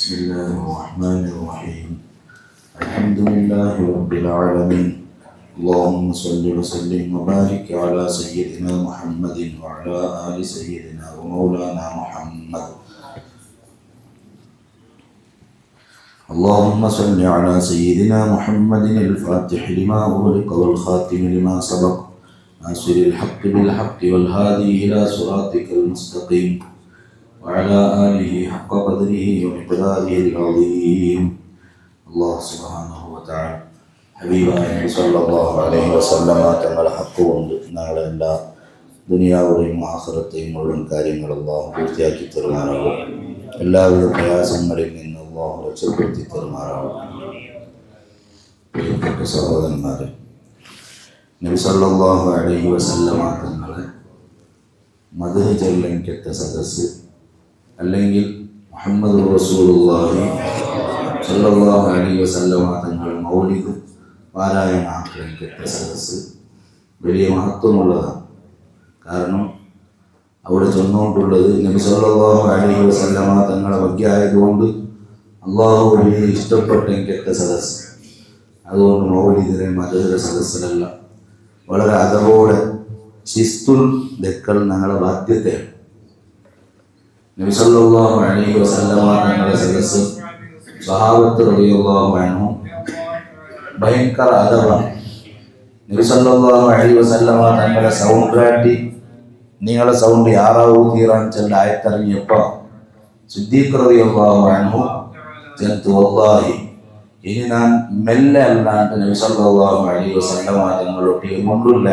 بسم الله الرحمن الرحيم الحمد لله رب العالمين اللهم صل وسلم وبارك على سيدنا محمد وعلى آل سيدنا ومولانا محمد اللهم صل على سيدنا محمد الفاتح لما أغلق والخاتم لما سبق ناصر الحق بالحق والهادي إلى صراطك المستقيم وعلى آله حق قدره ومقداره العظيم الله سبحانه وتعالى حبيب صلى الله عليه وسلم തങ്ങളുടെ ഹക്ക് കൊണ്ട് നാളെ എല്ലാ ദുനിയാവുടെയും ആഖിറത്തെയും മുഴുവൻ കാര്യങ്ങൾ അല്ലാഹു പൂർത്തിയാക്കി തരുമാറാകട്ടെ. എല്ലാവിധ പ്രയാസങ്ങളിൽ നിന്ന് അല്ലാഹു രക്ഷപ്പെടുത്തി തരുമാറാകട്ടെ. പ്രിയപ്പെട്ട സഹോദരന്മാരെ, നബി സല്ലല്ലാഹു അലൈഹി വസല്ലമ തങ്ങളെ മദ്ഹ് ചൊല്ലാൻ കെട്ട സദസ്സ് അല്ലെങ്കിൽ മുഹമ്മദ് റസൂലുള്ളാഹി സല്ലല്ലാഹു അലൈഹി വസല്ലമ തങ്ങളുടെ മൗലിദ് പാരായണാക്കാൻ കെട്ട സദസ്സ് വലിയ മഹത്വമുള്ളതാണ്. കാരണം അവിടെ ചെന്നുകൊണ്ടുള്ളത് നബി സല്ലല്ലാഹു അലൈഹി വസല്ലമ തങ്ങളെ വഗ്യായതുകൊണ്ട് അള്ളാഹു വലിയ ഇഷ്ടപ്പെട്ട കെട്ട സദസ്സ്. അതുകൊണ്ട് മൗലിദിലെ മദ്ഹ് സദസ്സിലല്ല, വളരെ അതവോടെ ശിസ്തുൽ ദക്കൽ ഞങ്ങളുടെ ബാധ്യതയാണ്. നബി സല്ലല്ലാഹു അലൈഹി വസല്ലമ തങ്ങളുടെ സദസ്സ് സ്വഹാബത്ത് റളിയല്ലാഹു അൻഹും ഭയങ്കര അതവാണ്. നബി സല്ലല്ലാഹു അലൈഹി വസല്ലമ തങ്ങളുടെ സൗണ്ട് കാട്ടി നിങ്ങളെ സൗണ്ട് യാറാവൂ തീരാൻ ചെല്ല ആയത്തിറങ്ങിയപ്പോൾ സിദ്ദീഖ് റളിയല്ലാഹു അൻഹു ജനത്ത് വല്ലാഹി ഇനി ഞാൻ മെല്ലെ അല്ലാണ്ട് നബി സല്ലല്ലാഹു അലൈഹി വസല്ലമ തങ്ങളൊട്ടി കൊണ്ടില്ല.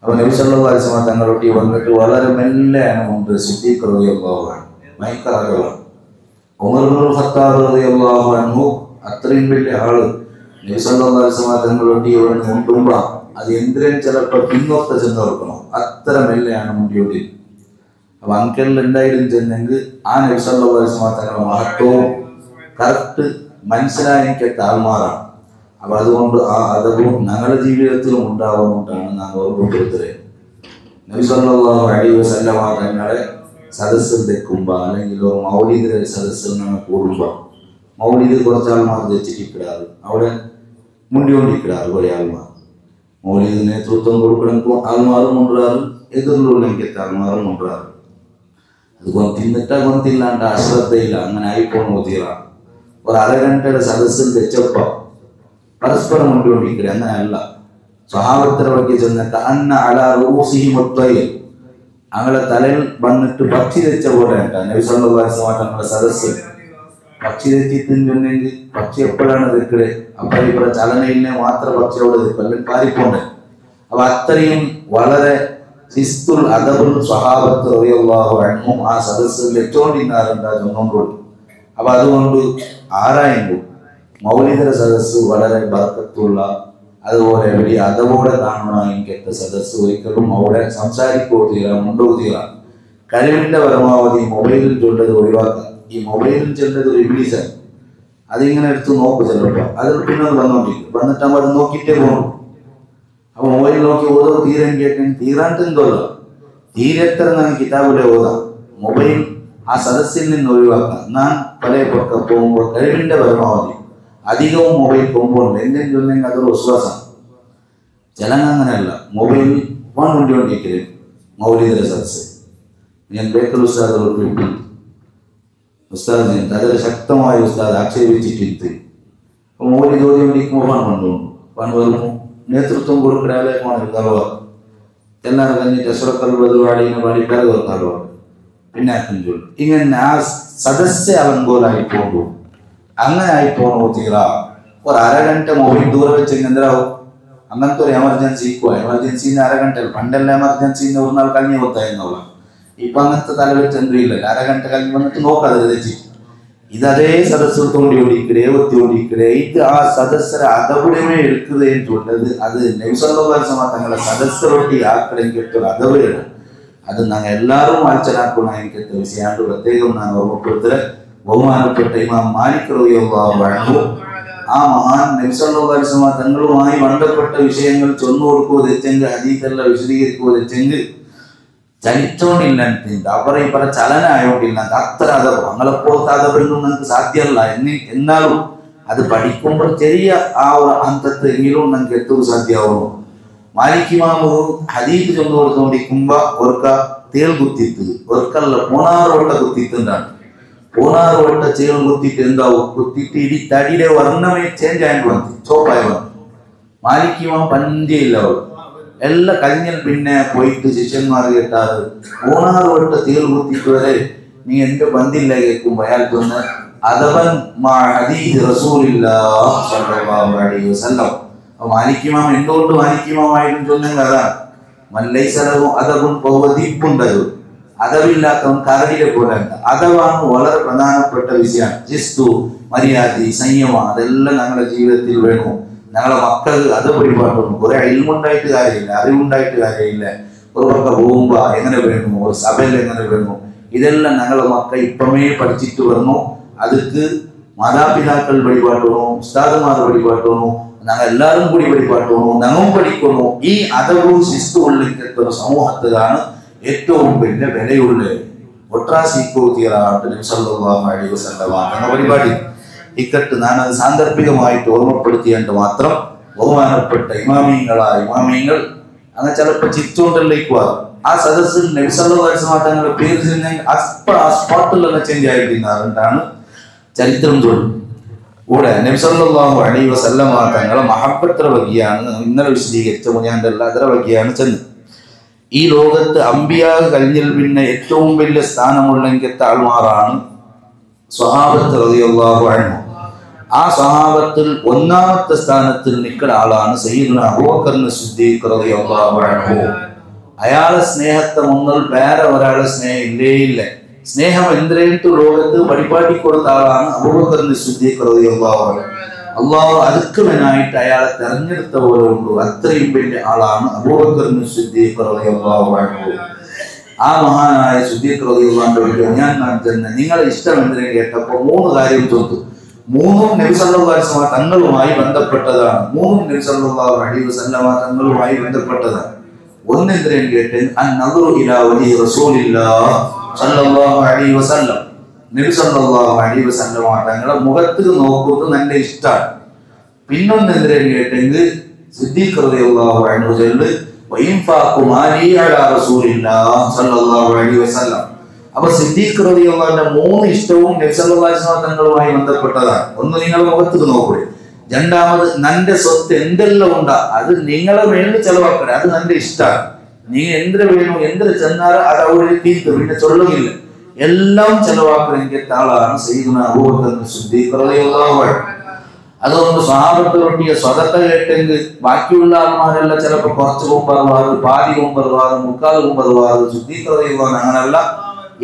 അപ്പോൾ നബി സല്ലല്ലാഹു അലൈഹി വസല്ലമ തങ്ങളൊട്ടി വന്നിട്ട് വളരെ മെല്ലെയാണ് മുമ്പ് സിദ്ദീഖ് റളിയല്ലാഹു അൻഹു ഭയങ്കര അതവാണ്. ഉമർ ഇബ്നുൽ ഖത്താബ് റളിയല്ലാഹു അൻഹു അത്രയും വലിയ ആള് നബി സല്ലല്ലാഹു അലൈഹി വസല്ലമ തങ്ങളൊട്ടി ഇവിടെ മുണ്ടുമ്പോൾ അത് എന്തിനും ചിലപ്പോൾ പിന്നോട്ട് ചെന്ന് നോക്കണം, അത്ര മെല്ലെയാണ് മുണ്ടിയോട്ടി. അപ്പോൾ അങ്കലിൽ എന്തായാലും ചെന്നെങ്കിൽ ആ നബി സല്ലല്ലാഹു അലൈഹി വസല്ലമ തങ്ങളുടെ മഹത്വവും കറക്റ്റ് മനസ്സിലാക്കിയ ആൾമാരാണ്. അപ്പോൾ അതുകൊണ്ട് ആ അതവും ഞങ്ങളുടെ ജീവിതത്തിലും ഉണ്ടാവുന്നതാണ് നാം ഓർമ്മപ്പെടുത്തുന്നത്. നബി സല്ലല്ലാഹു അലൈഹി വസല്ലമ തങ്ങളെ സദസ്സിൽ വെക്കുമ്പോൾ അല്ലെങ്കിൽ ഒരു മൗലിദിലെ സദസ്സിൽ നമ്മൾ കൂടുമ്പോൾ മൗലിദ് കുറച്ച് ആൾമാർ വെച്ചിട്ടിടാറ്, അവിടെ മുണ്ടിക്കൊണ്ടിരിക്കാറ് കുറേ ആൾമാർ. മൗലിദ് നേതൃത്വം കൊടുക്കണമെങ്കിൽ ആൾമാരും കൊണ്ടുവരാറ്, എതിർലുള്ളെങ്കിൽ ആൾമാരും കൊണ്ടുവരാറ്. അത് കൊന്നിട്ടാ കൊന്നില്ലാണ്ട് അശ്രദ്ധയില്ല, അങ്ങനെ ആയിപ്പോണോ തീരാണ്. ഒരു അരഗണ്ടയുടെ സദസ്സിൽ വെച്ചപ്പോൾ പരസ്പരം കൊണ്ടുകൊണ്ടിരിക്കുക, അങ്ങനെയല്ല. സ്വഹാബത്തിനെ പറ്റി ചെന്നിട്ട് അന്ന അലാ റൂസിഹിം അത്വയ്യ്, അങ്ങനെ തലയിൽ വന്നിട്ട് പക്ഷി വെച്ച പോലെ ഉണ്ടാകും. നബി സല്ലല്ലാഹു അലൈഹി വസല്ലം തങ്ങളുടെ സദസ്സിൽ പക്ഷി തെറ്റി തിന്നുണ്ടെങ്കിൽ പക്ഷി എപ്പോഴാണ് വെക്കല്, അപ്പോൾ ഇവിടെ ചലനയിലെ മാത്രം പക്ഷിയോട് വെക്കല് പാരിപ്പോണ്ട്. അപ്പൊ അത്രയും വളരെ ശിസ്തുൽ അദബുൽ സ്വഹാബത്ത് റളിയല്ലാഹു അൻഹും ആ സദസ്സിൽ വെച്ചോണ്ടിരുന്നാറുണ്ട് ചെന്നോണ്ടുള്ളൂ. അപ്പൊ അതുകൊണ്ട് ആരായുമ്പോൾ മൗലിദര സദസ്സ് വളരെ ബർക്കത്തുള്ള, അതുപോലെ വലിയ അതവോടെ കാണണമെങ്കിൽ കെട്ട സദസ്സ് ഒരിക്കലും അവിടെ സംസാരിക്കുകയോ തീരാം, മുണ്ടോ തീരാം. കഴിവിന്റെ പരമാവധി മൊബൈലിൽ ചൊല്ലത് ഒഴിവാക്കാം. ഈ മൊബൈലിൽ ചെല്ലുന്നത് ഒരു ഇബ്ലീസാണ്. അതിങ്ങനെ എടുത്ത് നോക്കും ചിലപ്പോൾ, അതിൽ പിന്നെ വന്നോണ്ടിരിക്കും, വന്നിട്ടാകുമ്പോൾ അത് നോക്കിയിട്ടേ പോകണം. അപ്പൊ മൊബൈൽ നോക്കി ഓരോ തീരാൻ കേൾക്കാൻ തീരാണ്ടെന്തോല്ല, തീരെത്ര ഞാൻ കിതാബിലെ ഓതാം. മൊബൈൽ ആ സദസ്സിൽ നിന്ന് ഒഴിവാക്കാം. ഞാൻ പല പൊക്കെ പോകുമ്പോൾ കഴിവിന്റെ പരമാവധി അധികവും മൊബൈൽ പോകുമ്പോൾ എന്തെങ്കിലും ചൊല്ലെങ്കിൽ അതൊരു വിശ്വാസമാണ്. അങ്ങനെയല്ല, മൊബൈൽ കൊണ്ടിരിക്കല് മൗലിദര സദസ്സ്. ഞാൻ ബേക്കൽ ഉസ്താദ് ഉസ്താദ് വളരെ ശക്തമായ ഉസ്താദ് ആക്ഷേപിച്ചിട്ട് മൗലിദ് ഓടിക്കൊണ്ടിരിക്കുമ്പോൾ പണ്ട് വരുമ്പോൾ നേതൃത്വം കൊടുക്കാതെ പോണ എല്ലാവരും കഴിഞ്ഞിട്ട് അസുറക്കൽ ബദുവാടിനെ പാടി കരകോർക്കാറോ പിന്നെ ഇങ്ങനെ ആ സദസ്യ അലങ്കോലായി പോകുന്നു. അങ്ങനെ ആയി പോണോ തീരാ. ഒരു അരഗണ്ട മൊബൈൽ ദൂരെ വെച്ചെങ്കിൽ എന്താവും, അങ്ങനത്തെ ഒരു എമർജൻസി എമർജൻസിന്ന് അരഗണ്ടയിൽ പണ്ടെല്ലാം എമർജൻസിന്ന് ഒരു നാൾ കഴിഞ്ഞ് കൊടുത്തായിരുന്നോളാം. ഇപ്പൊ അങ്ങനത്തെ തലവെച്ച് എന്തില്ല, അരഗണ്ട കഴിഞ്ഞ് വന്നിട്ട് നോക്കാതെ തെറ്റി ഇതേ സദസ്സ് തോണ്ടിക്കൊണ്ടിരിക്കേ ഒത്തിക്കൊണ്ടിരിക്കേ. ഇത് ആ സദസ്സര അതവിടമേ എടുക്കുകയും ചൊല്ലത് അത് നബി സല്ലല്ലാഹു അലൈഹി വസല്ലം തങ്ങളുടെ സദസ്സറൊട്ടി ആക്കണമെങ്കിൽ ഒരു അതവിടാണ്. അത് ഞങ്ങൾ എല്ലാവരും വായിച്ചനാക്കുന്ന എനിക്ക് വിഷയാണ്ട് പ്രത്യേകം ഞാൻ ഓർമ്മപ്പെടുത്തല്. ബഹുമാനപ്പെട്ട ഇമാം മാലിക് റളിയല്ലാഹു അൻഹു ആ മഹാൻ നബി സല്ലല്ലാഹു അലൈഹി വസല്ലം തങ്ങളുമായി ബന്ധപ്പെട്ട വിഷയങ്ങൾ ചൊന്നു കൊടുക്കുകയോ തെറ്റെങ്കിൽ ഹദീസെല്ലാം വിശദീകരിക്കുകയോ തെറ്റെങ്കിൽ ചലിച്ചോണ്ടില്ല ಅಂತ ಅವರ ಈ ಪರ ಚಲನ ಆಯೋದಿಲ್ಲ ಅಂತ അത്ര അതവ് ഞങ്ങളെപ്പോലത്തെ അതവൊന്നും നമുക്ക് സാധ്യമല്ല എന്നാലും അത് പഠിക്കുമ്പോൾ ചെറിയ ആ ഒരു ഹന്തത്തെങ്കിലും നമുക്ക് എത്തുക സാധ്യമാവുന്നു. മാലിക് ഇമാമു ഹദീസ് ചൊന്നു കൊടുത്തോണ്ടിരിക്കുമ്പോ ഒർക്ക തേൾ കുത്തിത്ത് ഒർക്കല്ല 16 വട്ട കുത്തിത്തുണ്ടാണ്. 16 വട്ട ചേൾ കുത്തിട്ട് എന്താവും കുത്തിട്ട് ഇടി തടിയുടെ വർണ്ണമേ ചേഞ്ച് ആയിട്ട് വന്നു ചോപ്പായി വന്നു. മാലിക് ഇമാം പഞ്ചയില്ല അവർ എല്ലാം കഴിഞ്ഞാൽ പിന്നെ പോയിട്ട് ശിഷ്യന്മാർ കേട്ടാറ് 16 വട്ട തേൾ കുത്തിട്ട് വരെ നീ എന്റെ ബന്ധില്ല കേൾക്കുമ്പോ അയാൾക്ക് ഒന്ന് അതവൻ മാലിക് ഇമാം എന്തുകൊണ്ട് മാലിക് ഇമാമായിട്ടും ചൊല്ലുന്ന അതാണ് മല്ലൈസലവും അതവും പൗവതിപ്പുണ്ടത് അതവില്ലാത്തവൻ കരടിയെ പോലെ അതവാണ് വളരെ പ്രധാനപ്പെട്ട വിഷയമാണ്. ജിസ്തു മര്യാദ സംയമം അതെല്ലാം ഞങ്ങളുടെ ജീവിതത്തിൽ വേണു. ഞങ്ങളെ മക്കൾ അത് പരിപാടിക്കുന്നു. കുറെ ഇൽമുണ്ടായിട്ട് കാര്യമില്ല, അറിവുണ്ടായിട്ട് കാര്യമില്ല. ഒരു പക്ക പോകുമ്പോ എങ്ങനെ വേണു, ഒരു സഭയിൽ എങ്ങനെ വേണു, ഇതെല്ലാം ഞങ്ങളെ മക്കൾ ഇപ്പമേ പഠിച്ചിട്ട് വന്നു. அதுக்கு மாதாபிதாக்கள் வழிபாட்டணும், உஸ்தாதுமார் வழிபாட்டணும், நாங்கள் எல்லாரும் கூடி வழிபாட்டணும், நாங்களும் படிக்கணும். ഈ അതവും ശിസ്തു ഉള്ളിൽ സമൂഹത്തിലാണ് ഏറ്റവും വലിയ വിലയുള്ള ഒട്രാസിക്കോത്തിയറായിട്ട് നബി സല്ലല്ലാഹു അലൈഹി വസല്ലം എന്ന പരിപാടി ഇക്കട്ട് ഞാൻ അത് സാന്ദർഭികമായിട്ട് ഓർമ്മപ്പെടുത്തിയാണ്ട് മാത്രം ബഹുമാനപ്പെട്ട ഇമാമിയങ്ങൾ അങ്ങനെ ചിലപ്പോൾ ചിത്തോണ്ടല്ലേക്ക് വരും. ആ സദസ്സിൽ നബി സല്ലല്ലാഹു അലൈഹി വസല്ലം തങ്ങളുടെ പേര് ചെന്നെങ്കിൽ ആ സ്പോട്ടിൽ ചേഞ്ച് ആയിരിക്കുന്നതാണ് ചരിത്രം തൊഴിൽ കൂടെ. നബി സല്ലല്ലാഹു അലൈഹി വസല്ലം തങ്ങളെ മഹബ്ബത്തിന്റെ വകയാണ് ഇന്നലെ വിശദീകരിച്ച മുഞ്ഞാന്റെ അതര വകയാണ് ചെന്ന്. ഈ ലോകത്ത് അമ്പിയാ കഴിഞ്ഞാൽ പിന്നെ ഏറ്റവും വലിയ സ്ഥാനമുള്ളെങ്കിലത്തെ ആൾമാരാണ് സ്വഹാബത്ത് റളിയല്ലാഹു അൻഹു. ആ സ്വഹാബത്തിൽ ഒന്നാമത്തെ സ്ഥാനത്തിൽ നിൽക്കുന്ന ആളാണ് സയ്യിദുനാ അബൂബക്കർ സിദ്ദീഖ് റളിയല്ലാഹു അൻഹു. അയാളെ സ്നേഹത്തെ മുന്നിൽ വേറെ ഒരാളെ സ്നേഹം ഇല്ലേ ഇല്ല. സ്നേഹം എന്തിനേറ്റു ലോകത്ത് പരിപാടി കൊടുത്ത ആളാണ് അബൂബക്കർ സിദ്ദീഖ് റളിയല്ലാഹു അൻഹു. അള്ളാഹു അതുക്കുമെനായിട്ട് അയാളെ തെരഞ്ഞെടുത്ത പോലെ ഉള്ളൂ. അത്രയും വലിയ ആളാണ് അബൂബക്കർ സിദ്ദീഖ് റളിയല്ലാഹു അൻഹു. ആ മഹാനായ സിദ്ദീഖ് റളിയല്ലാഹു അൻഹു ഞാൻ തന്നെ നിങ്ങളെ ഇഷ്ടം എന്തിനെ കേട്ടപ്പോൾ 3 കാര്യം ചോദിച്ചു. 3ഉം നബി സല്ലല്ലാഹു അലൈഹി വസല്ലം തങ്ങളുമായി ബന്ധപ്പെട്ടതാണ്. 3ഉം നബി സല്ലല്ലാഹു അലൈഹി വസല്ലം തങ്ങളുമായി ബന്ധപ്പെട്ടതാണ്. ഒന്നെന്തിനെ കേട്ട് അന്നദറു ഇലാ വജി റസൂലില്ലാഹ് സല്ലല്ലാഹു അലൈഹി വസല്ലം നബി സല്ലല്ലാഹു അലൈഹി വസല്ലം തങ്ങളുടെ മുഖത്ത് നോക്കുന്നത് നല്ല ഇഷ്ടമാണ്. പിന്നൊന്നെന്തിനെ കേട്ടെങ്കിൽ സിദ്ദീഖ് റളിയല്ലാഹു അൻഹു ചൊല്ല് വഇൻഫാഖു മാലി അലാ റസൂലില്ലാഹ് സല്ലല്ലാഹു അലൈഹി വസല്ലം. അപ്പൊ സിദ്ദീഖ് റളിയല്ലാഹു അൻഹു 3 ഇഷ്ടവും നബി സല്ലല്ലാഹു അലൈഹി വസല്ലം തങ്ങളുമായി ബന്ധപ്പെട്ടതാണ്. ഒന്ന് നിങ്ങളുടെ മുഖത്ത് നോക്കൂ. രണ്ടാമത് നന്റെ സ്വത്ത് എന്തെല്ലാം ഉണ്ടാ അത് നിങ്ങളെ വേണ്ടി ചെലവാക്കണേ, അത് നന്റെ ഇഷ്ടമാണ്. നീ എന്തിനു വേണു എന്തിനു ചെന്നാലും അത് അവിടെ തീർത്ത് പിന്നെ ചൊല്ലുന്നില്ല, എല്ലാം ചെലവാക്കണമെങ്കിൽ ആളാണ് സയ്യിദുനാ അബൂബക്കർ സിദ്ദീഖ് റളിയല്ലാഹു അൻഹു. അതുകൊണ്ട് സ്വഹാബത്ത് റൊട്ടിയ സ്വതത്ത കേട്ടെങ്കിൽ ബാക്കിയുള്ള ആൾമാരെല്ലാം ചിലപ്പോൾ കുറച്ച് കൊമ്പറുവാറ്, പാതി കൊമ്പറുവാറ്, 3/4 കൊമ്പറുവാറ്. സിദ്ദീഖ് റളിയല്ലാഹു അൻഹു അങ്ങനല്ല,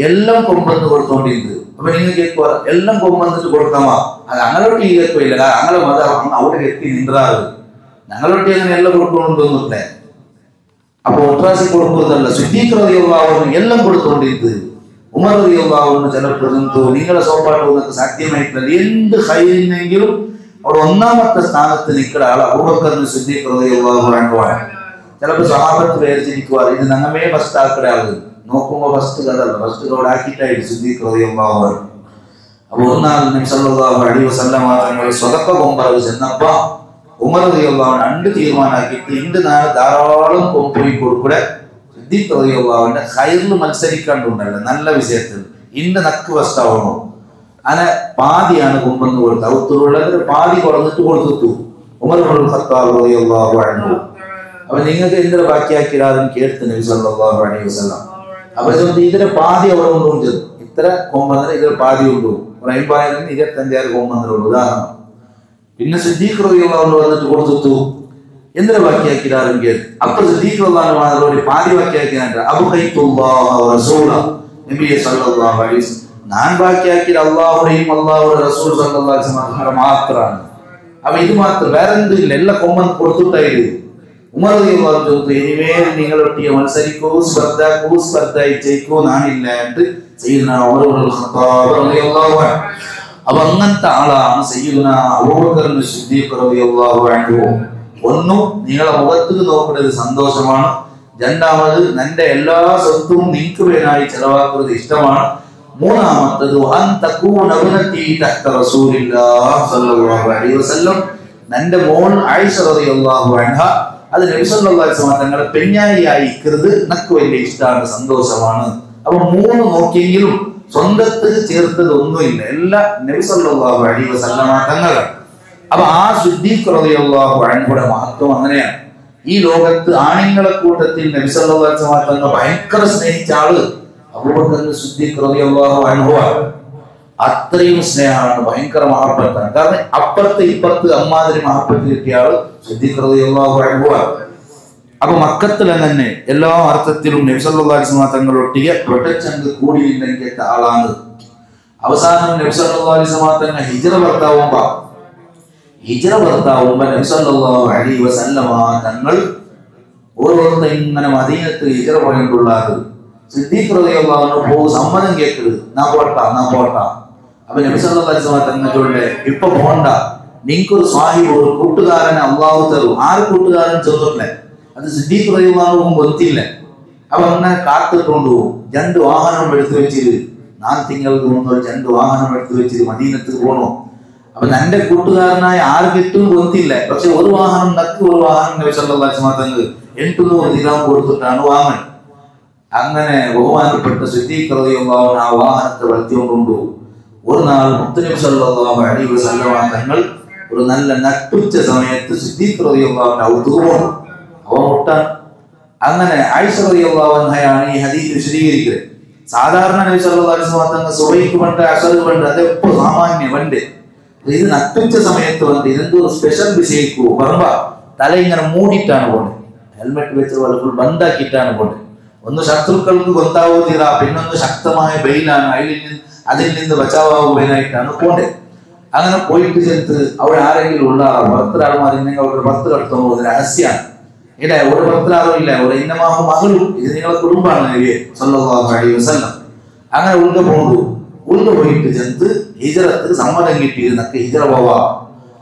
എല്ലാം കൊമ്പെന്ന് കൊടുത്തോണ്ടിരുന്നത്. അപ്പൊ നിങ്ങൾ കേൾക്കുക എല്ലാം കൊമ്പന്നിട്ട് കൊടുക്കാമോ, അത് അങ്ങനൊട്ടി ഈ കേൾക്കില്ല, അങ്ങനെ മതം അവിടെ എത്തി നിന്റാറ്. ഞങ്ങളൊട്ടി അങ്ങനെ എല്ലാം കൊടുക്കണമെന്നൊന്നുമില്ലേ. അപ്പൊ ഒട്രാസി കൊടുക്കുന്നതല്ല, സിദ്ദീഖ് റളിയല്ലാഹു അൻഹു എല്ലാം കൊടുത്തോണ്ടിരുന്നത്. ഉമർ റളിയല്ലാഹു അൻഹു ചിലപ്പോൾ നിങ്ങളെ സോപ്പാട്ട് പോകുന്നത് സാധ്യമായിട്ടില്ല. എന്ത് ഹൈറിനെങ്കിലും അവിടെ ഒന്നാമത്തെ സ്ഥാനത്ത് നിൽക്കുന്ന ആൾ അബൂബക്കർ സിദ്ദീഖ് റളിയല്ലാഹു അൻഹു ആണ്. ചിലപ്പോൾ സ്വഹാബത്ത് വേർതിരിക്കുക, ഇത് ഞങ്ങമേ ഫസ്റ്റ് ആക്കുന്ന ആള് നോക്കുമ്പോ ഫസ്റ്റ് കഥല്ല, ഫസ്റ്റ് അവിടെ ആക്കിയിട്ടായിട്ട് സിദ്ദീഖ് റളിയല്ലാഹു അൻഹു. അപ്പൊ ഒന്നാൾ നബി സല്ലല്ലാഹു അലൈഹി വസല്ലം തങ്ങൾ സ്വതക്ക കൊമ്പറവ് ചെന്നപ്പോ ഉമർ റളിയല്ലാഹു അൻഹു 2 തീരുമാനാക്കിയിട്ട് ഇണ്ട് നാളെ ധാരാളം കൊമ്പൊഴി കൊടുക്കൂടെ സിദ്ദീഖ് റളിയല്ലാഹു അൻഹു ഖൈറിൽ മത്സരിക്കാണ്ടുണ്ടല്ലോ നല്ല വിഷയത്തിൽ ഇന്ന് നക്ക് ഫസ്റ്റ് ആവണോ. അങ്ങനെ പാതിയാണ് കൊമ്പെന്ന് കൊടുത്തത്. ഔത്തുള്ളത് പാതി കുറഞ്ഞിട്ട് കൊടുത്തു ഉമർ ഇബ്നുൽ ഖത്താബ് റളിയല്ലാഹു അൻഹു. അപ്പൊ നിങ്ങൾക്ക് എന്തിനാ ബാക്കിയാക്കിയാലും കേട്ട് നബി സല്ലല്ലാഹു അലൈഹി വസല്ലം. അപ്പൊ ഇതിന്റെ പാതി അവിടെ കൊണ്ടുപോകും. ഇത്ര കൊമ്പന്നര ഇതിൽ പാതി കൊണ്ടുപോകും. 25,000 കൊമ്പന്നരുള്ളൂ ഉദാഹരണം. പിന്നെ സിദ്ദീഖ് റളിയല്ലാഹു അൻഹു വന്നിട്ട് കൊടുത്തു എന്തിനാ ബാക്കിയാക്കിയാലും കേട്ട്. അപ്പൊ സിദ്ദീഖ് റളിയല്ലാഹു അൻഹു പാതി ബാക്കിയാക്കിയാണ്ട് അബ്ഖൈതുല്ലാഹ വറസൂലഹു നബി സല്ലല്ലാഹു അലൈഹി വസല്ലം ഞാൻ ബാക്കിയാക്കിയത് അള്ളാഹുടെയും അള്ളാഹുടെ റസൂൽ സല്ലല്ലാഹു അലൈഹി വസല്ലം മാത്രമാണ്. അപ്പൊ ഇത് മാത്രം വേറെ എന്തില്ല, എല്ലാ കൊമ്പൻ കൊടുത്തിട്ടായിരുന്നു. ഉമർ റളിയല്ലാഹു അൻഹു ഇനിമേൽ നിങ്ങളൊട്ടിയ മത്സരിക്കൂ, സ്പർദ്ധ ജയിക്കൂ നാണില്ലാണ്ട് സയ്യിദുനാ ഉമർ ഇബ്നുൽ ഖത്താബ് റളിയല്ലാഹു അൻഹു. അപ്പൊ അങ്ങനത്തെ ആളാണ് സയ്യിദുനാ അബൂബക്കർ സിദ്ദീഖ് റളിയല്ലാഹു അൻഹു. ഒന്നും നിങ്ങളെ മുഖത്ത് നോക്കുന്നത് സന്തോഷമാണ്, രണ്ടാമത് നിന്റെ എല്ലാ സ്വത്തും നിനക്ക് വേണ്ടി ചെലവാക്കുന്നത് ഇഷ്ടമാണ്. മൂന്നാമത്തത് നിന്റെ മോൾ ആയിഷ റളിയല്ലാഹു അൻഹ അത് നബി സല്ലല്ലാഹു അലൈഹി വസല്ലം തങ്ങളുടെ പെഞ്ഞായിയായി ഇരിക്കുന്നത് നിനക്ക് വലിയ ഇഷ്ടമാണ്, സന്തോഷമാണ്. അപ്പൊ മൂന്ന് നോക്കിയെങ്കിലും സ്വന്തത്തിൽ ചേർത്തത് ഒന്നുമില്ല, എല്ലാം നബി സല്ലല്ലാഹു അലൈഹി വസല്ലം തങ്ങളാണ്. അപ്പൊ ആ സിദ്ദീഖ് റളിയല്ലാഹു അൻഹുയുടെ മഹത്വം അങ്ങനെയാണ്. ഈ ലോകത്ത് ആണുങ്ങളെ കൂട്ടത്തിൽ നബി സല്ലല്ലാഹു അലൈഹി വസല്ലം തങ്ങൾ ഭയങ്കര സ്നേഹിച്ച ആള് അബൂബക്കർ സിദ്ദീഖ് റളിയല്ലാഹു അൻഹു. അത്രയും സ്നേഹമാണ്, ഭയങ്കര മഹബത്താണ്. കാരണം അപ്പുറത്ത് ഇപ്പുറത്ത് അമ്മാതിരി മഹബത്ത് കിട്ടിയ ആള് സിദ്ദീഖ് റളിയല്ലാഹു അൻഹു. അപ്പൊ മക്കത്തിലെ തന്നെ എല്ലാ അർത്ഥത്തിലും നബി സല്ലല്ലാഹു അലൈഹി വസല്ലം തങ്ങളൊട്ടിയെ പ്രൊട്ടക്ഷൻ കൂടിയില്ലെങ്കിൽ ആളാണ്. അവസാനം നബി സല്ലല്ലാഹു അലൈഹി വസല്ലം തങ്ങൾ ഹിജ്റ ഭർത്താവുമ്പോ നബി സല്ലല്ലാഹു അലൈഹി വസല്ലം തങ്ങൾ ഓരോരുത്തർ ഇങ്ങനെ മദീനത്ത് ഹിജ്റ പോയിട്ടുള്ളത് സിദ്ദീഖ് റളിയല്ലാഹു അൻഹു സമ്മതം കേൾക്കരുത്, നാ പോട്ടാ. അപ്പൊ നബി സല്ലല്ലാഹു അലൈഹി വസല്ലം തങ്ങളുടെ ഇപ്പൊ പോണ്ട, നിങ്ങൾക്കൊരു സാഹിബ് ഒരു കൂട്ടുകാരനെ അള്ളാഹു തരും. ആര് കൂട്ടുകാരൻ ചെന്നിട്ടില്ലേ, അത് സിദ്ദീഖ് റളിയല്ലാഹു അൻഹു ಗೊತ್ತಿಲ್ಲ. അപ്പൊ അങ്ങനെ കാത്തിട്ടുണ്ടു. 2 വാഹനം എടുത്തു വെച്ചിട്ട് 4 തിങ്ങൾക്ക് മുമ്പ് 2 വാഹനം എടുത്തു വെച്ചിട്ട് മദീനത്ത് പോണു. അപ്പൊ എന്റെ കൂട്ടുകാരനായ ആര് കിട്ടും ಗೊತ್ತಿಲ್ಲ. പക്ഷെ ഒരു വാഹനം നക്ക് ഒരു വാഹനം നബി സല്ലല്ലാഹു അലൈഹി വസല്ലം തങ്ങൾ 800 ദിർഹം കൊടുത്തിട്ടാണ് വാങ്ങുന്നത്. അങ്ങനെ ബഹുമാനപ്പെട്ട സിദ്ദീഖ് റളിയല്ലാഹു അൻഹു ആ വാഹനത്തെ വളർത്തിക്കൊണ്ടു. ഒരു നാൾ മുത്തുനബി സല്ലല്ലാഹു അലൈഹി വസല്ലം തങ്ങൾ ഒരു നല്ല നട്ടുച്ച സമയത്ത് സിദ്ദീഖ് റളിയല്ലാഹു അൻഹു ഔതുപോണ്. അവ മുട്ടാൻ. അങ്ങനെ ആയിഷ റളിയല്ലാഹു അൻഹയാണ് ഈ ഹദീസ് വിശദീകരിക്കുന്നത്. സാധാരണ നബി സല്ലല്ലാഹു അലൈഹി വസല്ലം തങ്ങൾ സുബൈക്ക് വേണ്ട അസർക്ക് വേണ്ട അതെപ്പോ സാമാന്യ വേണ്ടേ, ഇത് നട്ടുച്ച സമയത്ത് വന്ന് ഇതെന്തോ സ്പെഷ്യൽ വിഷയിക്കൂ പറമ്പ തല ഇങ്ങനെ മൂടിയിട്ടാണ് പോണത്. ഹെൽമെറ്റ് വെച്ച് വലപ്പോൾ ബന്ധാക്കിയിട്ടാണ് പോണത്. ഒന്ന് ശത്രുക്കൾക്ക് ಗೊತ್ತಾവുന്നില്ല, പിന്നൊന്ന് ശക്തമായ വെയിലാണ്, അതിൽ നിന്ന് ബച്ചാവാകുവാനായിട്ടാണ് പോണ്ടത്. അങ്ങനെ പോയിട്ട് ചെന്ന് അവിടെ ആരെങ്കിലും ഉള്ള ഭർത്തരാൾമാരുണ്ടെങ്കിൽ അവരുടെ ഭർത്ത കടത്തു പോകുന്നത് രഹസ്യമാണ്. ഇല്ല ഒരു ഭർത്തരാളും ഇല്ല, ഒരു ഇന്നമാഹു മകളും, ഇത് നിങ്ങളെ കുടുംബമാണ് നബി സല്ലല്ലാഹു അലൈഹി വസല്ലം. അങ്ങനെ ഉൾക പോയിട്ട് ചെന്ന് ഹിജ്റത്ത് സമ്മതം കിട്ടിയിരുന്നൊക്കെ ഹിജ്റ പോവാ.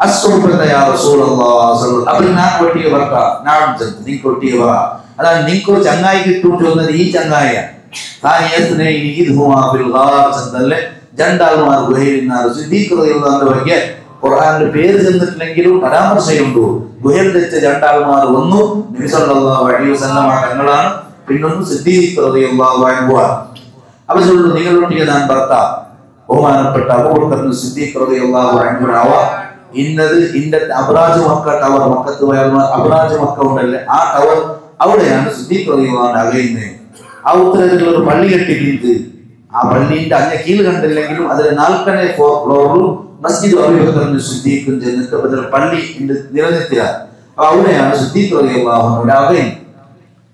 അസ്സുബ്ബതയാ റസൂലുള്ളാഹി അപ്പോൾ ഞാൻ കൊട്ടിയ വർക്ക ഞാൻ ചെന്ന് നീ കൊട്ടിയ വറ അതാണ് നിനക്കൊരു ചങ്ങായി കിട്ടും ചോദിച്ചത് ഈ ചങ്ങായിയാണ്. രണ്ടാൾമാർ ഗുഹയിലിരുന്നാർ. സിദ്ദീഖ് റളിയല്ലാഹു അൻഹു ಬಗ್ಗೆ ഖുർആനിൽ പേര് ചെന്നിട്ടില്ലെങ്കിലും പരാമർശമുണ്ട്. ഗുഹയിൽ വെച്ച രണ്ടാൾമാർ ഒന്ന് നബി സല്ലല്ലാഹു അലൈഹി വസല്ലം തങ്ങളാണ്, പിന്നൊന്ന് സിദ്ദീഖ് റളിയല്ലാഹു അൻഹു. അപ്പോൾ ചൊല്ലു നിങ്ങളൊട്ടിയ ഞാൻ ഭർത്താവ് ബഹുമാനപ്പെട്ട അബൂബക്കർ സിദ്ദീഖ് റളിയല്ലാഹു അൻഹു ഇന്നത് ഇന്റെ അബ്രാജ് മക്ക ടവർ, മക്കത്ത് പോയാൽ അബ്രാജ് മക്ക ഉണ്ടല്ലേ, ആ ടവർ അവിടെയാണ് സിദ്ദീഖ് റളിയല്ലാഹു അൻഹു അകയുന്നത്. ആ ഉത്തരത്തിലുള്ള ഒരു പള്ളി കെട്ടിയിട്ട് ആ പള്ളിന്റെ അങ്ങ കീഴ് കണ്ടില്ലെങ്കിലും അതിലെ 4ನೇ ഫ്ലോറിൽ മസ്ജിദ് അബൂബക്കർ സിദ്ദീഖും ചെന്നിട്ട് അതിൽ പള്ളി നിലനിർത്തിയ അവിടെയാണ് സിദ്ദീഖ് റളിയല്ലാഹു അൻഹു അകയുന്നത്.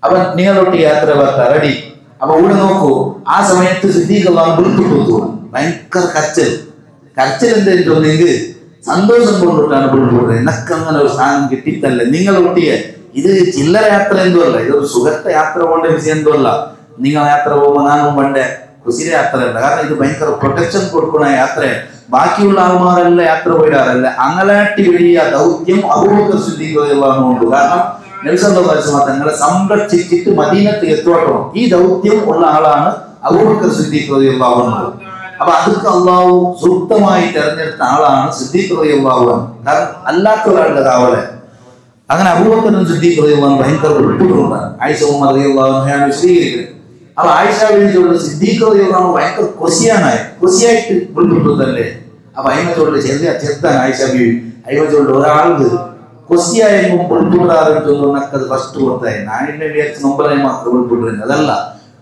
അപ്പൊ നിങ്ങളൊട്ടി യാത്ര റെഡി. അപ്പൊ ഇവിടെ നോക്കൂ, ആ സമയത്ത് സിദ്ദീഖ് അള്ളാഹു വിളിച്ചു ഭയങ്കര കരച്ചൽ എന്തെന്ന് തോന്നിയെങ്കിൽ സന്തോഷം കൊണ്ടിട്ടാണ് വിളിക്കുന്നത്. എനക്ക് അങ്ങനെ ഒരു സ്ഥാനം കിട്ടിയിട്ടല്ല നിങ്ങളൊട്ടിയ. ഇത് ചില്ലറ യാത്ര എന്തുമല്ല, ഇതൊരു സുഖത്തെ യാത്ര കൊണ്ട് വിഷയം എന്തുമല്ല. നിങ്ങൾ യാത്ര പോകുമ്പോൾ നാനും പണ്ടേ കുസിര യാത്രയല്ല, കാരണം ഇത് ഭയങ്കര പ്രൊട്ടക്ഷൻ കൊടുക്കുന്ന യാത്രയാണ്. ബാക്കിയുള്ള ആൾമാരെല്ലാം യാത്ര പോയിടാറല്ല. അങ്ങലാട്ടി വലിയ ദൗത്യം അബൂബക്കർ സിദ്ദീഖ് റളിയല്ലാഹു അൻഹു ഉണ്ട്. കാരണം നബി സല്ലല്ലാഹു അലൈഹി വസല്ലം തങ്ങളെ സംരക്ഷിച്ചിട്ട് മദീനത്ത് എത്തുവാട്ടോ ഈ ദൗത്യം ഉള്ള ആളാണ് അബൂബക്കർ സിദ്ദീഖ് റളിയല്ലാഹു അൻഹു. അപ്പൊ അതൊക്കെ അള്ളാഹു സൂക്തമായി തെരഞ്ഞെടുത്ത ആളാണ് സിദ്ദീഖ് റളിയല്ലാഹു അൻഹു. കാരണം അല്ലാത്ത ഒരാളുടെ കാവലെ. അങ്ങനെ അബൂബക്കർ സിദ്ദീഖ് റളിയല്ലാഹു അൻഹു ഭയങ്കര ഉൾപ്പെടുന്നതാണ്. ആയിഷ ഉമ്മ റളിയല്ലാഹു അൻഹയാണ് വിശദീകരിക്കുന്നത്. അപ്പൊ ആയിഷ വിളിച്ചുള്ള സിദ്ദീഖ് റളിയല്ലാഹു അൻഹു ഭയങ്കര കൊസിയായിട്ട് ഉൾപ്പെട്ടതല്ലേ. അപ്പൊ അയിമച്ചോട് ചെറുതാണ് ആയിഷ ബീവി. അയിമച്ചോട് ഒരാൾക്ക് കൊസിയായെങ്കും ഉൾപ്പെടാറുണ്ട് ഫസ്റ്റ് കൊടുത്തായി. ഞാനിന്നെ വിചാരിച്ച് നൊമ്പലായി മാത്രം ഉൾപ്പെടുന്നത് അതല്ല.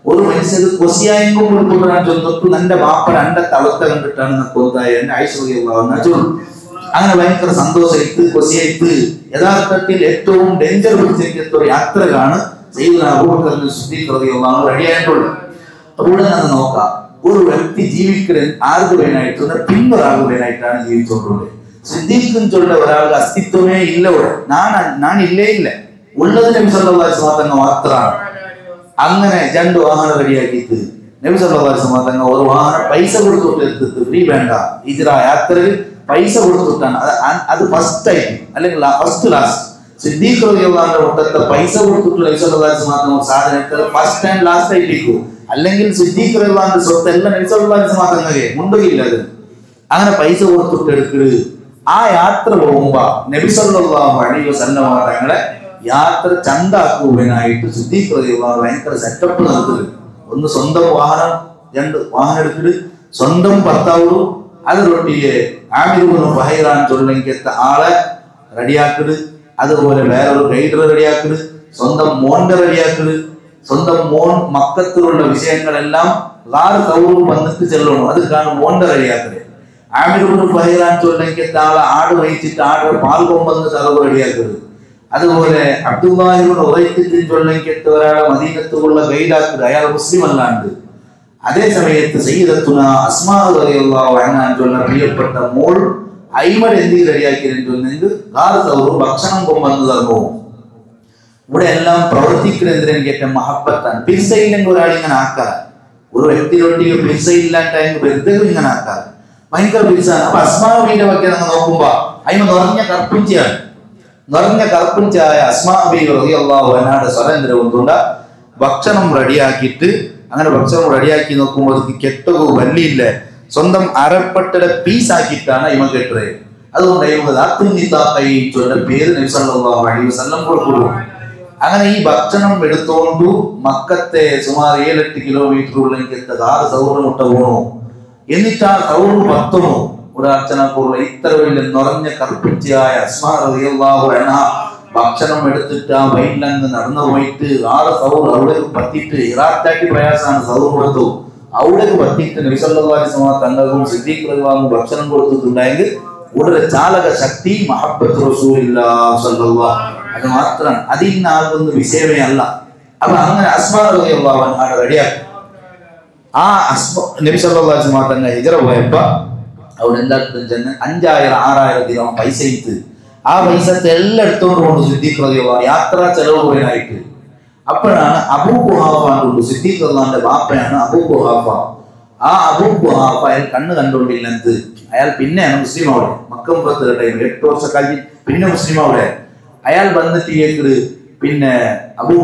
ഒരു മനുഷ്യന് കൊസിയായെങ്കും ഉൾപ്പെടാൻ ചൊന്നിട്ട് എന്റെ ബാപ്പ രണ്ടത്തെ അവസ്ഥ കണ്ടിട്ടാണ് കൊത്തായി എന്റെ ആയിഷ റളിയല്ലാഹു അൻഹ ചൊല്ലും. അങ്ങനെ ഭയങ്കര സന്തോഷമായിട്ട് കൊസിയായിട്ട് യഥാർത്ഥത്തിൽ ഏറ്റവും ഡേഞ്ചർ പിടിച്ചെത്തിയ ഒരു യാത്രയാണ് സയ്യിദുനാ അബൂബക്കർ സിദ്ദീഖ് റളിയല്ലാഹു അൻഹു റെഡിയായിട്ടുള്ളത്. അപ്പോൾ ഇവിടെ നിന്ന് നോക്കാം, ഒരു വ്യക്തി ജീവിക്കുന്നത് ആർക്ക് വേനായിട്ട് പിന്നൊരാൾക്ക് വേനായിട്ടാണ് ജീവിച്ചുകൊണ്ടുള്ളത്. സിദ്ദീഖിന് ചൊല്ല ഒരാളുടെ അസ്തിത്വമേ ഇല്ല. ഇവിടെ ഞാൻ ഇല്ലേ ഇല്ല, ഉള്ളത് നബി സല്ലല്ലാഹു അലൈഹി വസല്ലം തങ്ങൾ മാത്രമാണ്. അങ്ങനെ 2 വാഹനം റെഡിയാക്കിയിട്ട് നബി സല്ലല്ലാഹു അലൈഹി വസല്ലം തങ്ങൾ ഒരു വാഹനം പൈസ കൊടുത്തിട്ട് എടുത്തിട്ട് ഫ്രീ വേണ്ട ഹിജ്റ യാത്രയിൽ പൈസ കൊടുത്തിട്ടാണ്. അത് ഫസ്റ്റ് ആയിട്ട് അല്ലെങ്കിൽ ഫസ്റ്റ് ക്ലാസ് സിദ്ദീഖ് റളിയല്ലാഹു അൻഹു മുട്ടത്തെ പൈസ കൊടുത്തിട്ട് നബി സല്ലല്ലാഹു അലൈഹി വസല്ലം സാധനത്തെ ഫസ്റ്റ് ആൻഡ് ലാസ്റ്റ് ആയിട്ടിരിക്കും. അല്ലെങ്കിൽ സിദ്ദീഖ് റളിയല്ലാഹു അൻഹു സ്വത്ത് എല്ലാം നബി സല്ലല്ലാഹു അലൈഹി വസല്ലം മുണ്ടുകയില്ല. അത് അങ്ങനെ പൈസ കൊടുത്തിട്ട് എടുക്കരുത്. ആ യാത്ര പോകുമ്പോ നബി സല്ലല്ലാഹു അലൈഹി വസല്ലം തങ്ങളെ യാത്ര ചന്താക്കുവാനായിട്ട് സിദ്ദീഖ് റളിയല്ലാഹു അൻഹു ഭയങ്കര സെറ്റപ്പ് നടത്തുക. ഒന്ന് സ്വന്തം വാഹനം, രണ്ട് വാഹനം എടുത്തിട്ട് സ്വന്തം ഭർത്താവ് അതിലൊട്ടിയെ ആമിർ ഇബ്നു ഫഹൈറാൻ ചൊല്ലിക്കത്തെ ആളെ റെഡിയാക്കിട്, അതുപോലെ വേറൊരു ഗൈഡർ റെഡിയാക്കിട്, സ്വന്തം മോന്റെ റെഡിയാക്കിട്, സ്വന്തം മോൻ മക്കത്തിലുള്ള വിഷയങ്ങളെല്ലാം ഗാർ സൗർ വന്നിട്ട് ചെല്ലണം. അത് കാണും മോന്റെ റെഡിയാക്കിട്. ആമിർ ഇബ്നു ഫഹൈറാൻ ചൊല്ലിക്കത്തെ ആളെ ആട് വഹിച്ചിട്ട് ആട് പാൽ കൊമ്പെന്ന് തലവ് റെഡിയാക്കിട്. അതുപോലെ അബ്ദുല്ലാഹി ഇബ്നു ഉറൈഖത്ത് ചൊല്ലിക്കത്തെ ഒരാളെ മദീനത്തുള്ള ഗൈഡാക്കിട്, അയാൾ മുസ്ലിം അല്ലാണ്ട്. അതേ സമയത്ത് സയ്യിദത്തുന അസ്മാ റളിയല്ലാഹു അൻഹാ ചൊല്ല പ്രിയപ്പെട്ട മോൾ ഐമർ എന്ത് റെഡിയാക്കിയിട്ടുണ്ടെങ്കിൽ ഗാർ സൗർ ഭക്ഷണം കൊമ്പെന്ന് തന്നു. ഇവിടെ എല്ലാം പ്രവർത്തിക്കുന്നതിന് കേട്ട മഹബത്താണ്. പിസ്സ ഇല്ലെങ്കിൽ ഒരാളിങ്ങനെ ആക്കാറ്, ഒരു വ്യക്തിയിലോട്ട് പിസ്സ ഇല്ലാണ്ടായെങ്കിൽ വെറുതെ ഇങ്ങനെ ആക്കാറ്, ഭയങ്കര പിസ്സാണ്. അപ്പൊ അസ്മാബിയുടെ ഒക്കെ നമ്മൾ നോക്കുമ്പോ അതിന് നിറഞ്ഞ കർപ്പിഞ്ചിയാണ്. നിറഞ്ഞ കർപ്പിഞ്ചായ അസ്മാബി റളിയല്ലാഹു അൻഹയുടെ സ്വാതന്ത്ര്യം കൊണ്ട് ഭക്ഷണം റെഡിയാക്കിയിട്ട്, അങ്ങനെ ഭക്ഷണം റെഡിയാക്കി നോക്കുമ്പോൾ അത് കെട്ടകു വല്ലിയില്ല, സ്വന്തം അരപ്പട്ടയുടെ പീസാക്കിയിട്ടാണ് ഇവ കെട്ടത്. അതുകൊണ്ട് ഇവരുടെ പേര് നബി സല്ലല്ലാഹു അലൈഹി വസല്ലം കൊടുക്കുന്നു. അങ്ങനെ ഈ ഭക്ഷണം എടുത്തോണ്ടു മക്കത്തെ സുമാർ 7-8 കിലോമീറ്റർ ഉള്ളിലേക്ക് ഗാർ സൗർ മുട്ട പോണു. എന്നിട്ട് ആ സൗർ പത്തുമോ ഒരാഴ്ചനക്കുള്ള ഇത്ര വലിയ നിറഞ്ഞ കർപ്പിച്ചായ അസ്മാ റളിയല്ലാഹു അൻഹ ഭക്ഷണം എടുത്തിട്ട് ആ വയലിലങ്ങ് നടന്നു പോയിട്ട് ആറ് സൗർ അവിടേക്ക് പത്തിയിട്ട് ഇറാഖാക്കി പ്രയാസമാണ് സൗർ കൊടുത്തു. അവിടേക്ക് പത്തിയിട്ട് നബി സല്ലല്ലാഹു അലൈഹി വസല്ലം തങ്ങൾക്കും സിദ്ദീഖ് റളിയല്ലാഹു അൻഹു ഭക്ഷണം കൊടുത്തിട്ടുണ്ടെങ്കിൽ ഉടനെ ചാലക ശക്തി മഹബ്ബത്ത് റസൂലുള്ളാഹി സ്വല്ലല്ലാഹു അലൈഹി വസല്ലം. അത് മാത്രമാണ്, അതിനാകുന്ന വിഷയമേ അല്ല. അപ്പൊ അങ്ങനെ അസ്മാ റളിയല്ലാഹു അൻഹ റെഡിയാക്കി ആ നബി സല്ലല്ലാഹു അലൈഹി വസല്ലം തങ്ങൾ ഹിജ്റ പോയപ്പോ അവിടെ എന്താക്കും ചെന്ന് 5000-6000 ദിർഹം പൈസ ഇട്ട് ആ പൈസ എല്ലാം എടുത്തോണ്ട് കൊണ്ട് സിദ്ദീഖ് റളിയല്ലാഹു അൻഹു യാത്രാ ചെലവ് പോയതായിട്ട്. അപ്പോഴാണ് അബൂ ഖുഹാഫ സിദ്ദീഖ് റളിയല്ലാഹു അൻഹുവിന്റെ ബാപ്പയാണ് അബൂ ഖുഹാഫ. ആ അബൂ ഖുഹാഫ അയാൾ കണ്ണ് കണ്ടുകൊണ്ടില്ലെന്ന്, അയാൾ പിന്നെയാണ് മുസ്ലിം അവിടെ മക്കമ്പുറത്ത് ടൈം 8 വർഷം കഴിഞ്ഞ് പിന്നെ മുസ്ലിം അവിടെ. അയാൾ വന്നിട്ട് കേൾക്കട് പിന്നെ അബൂ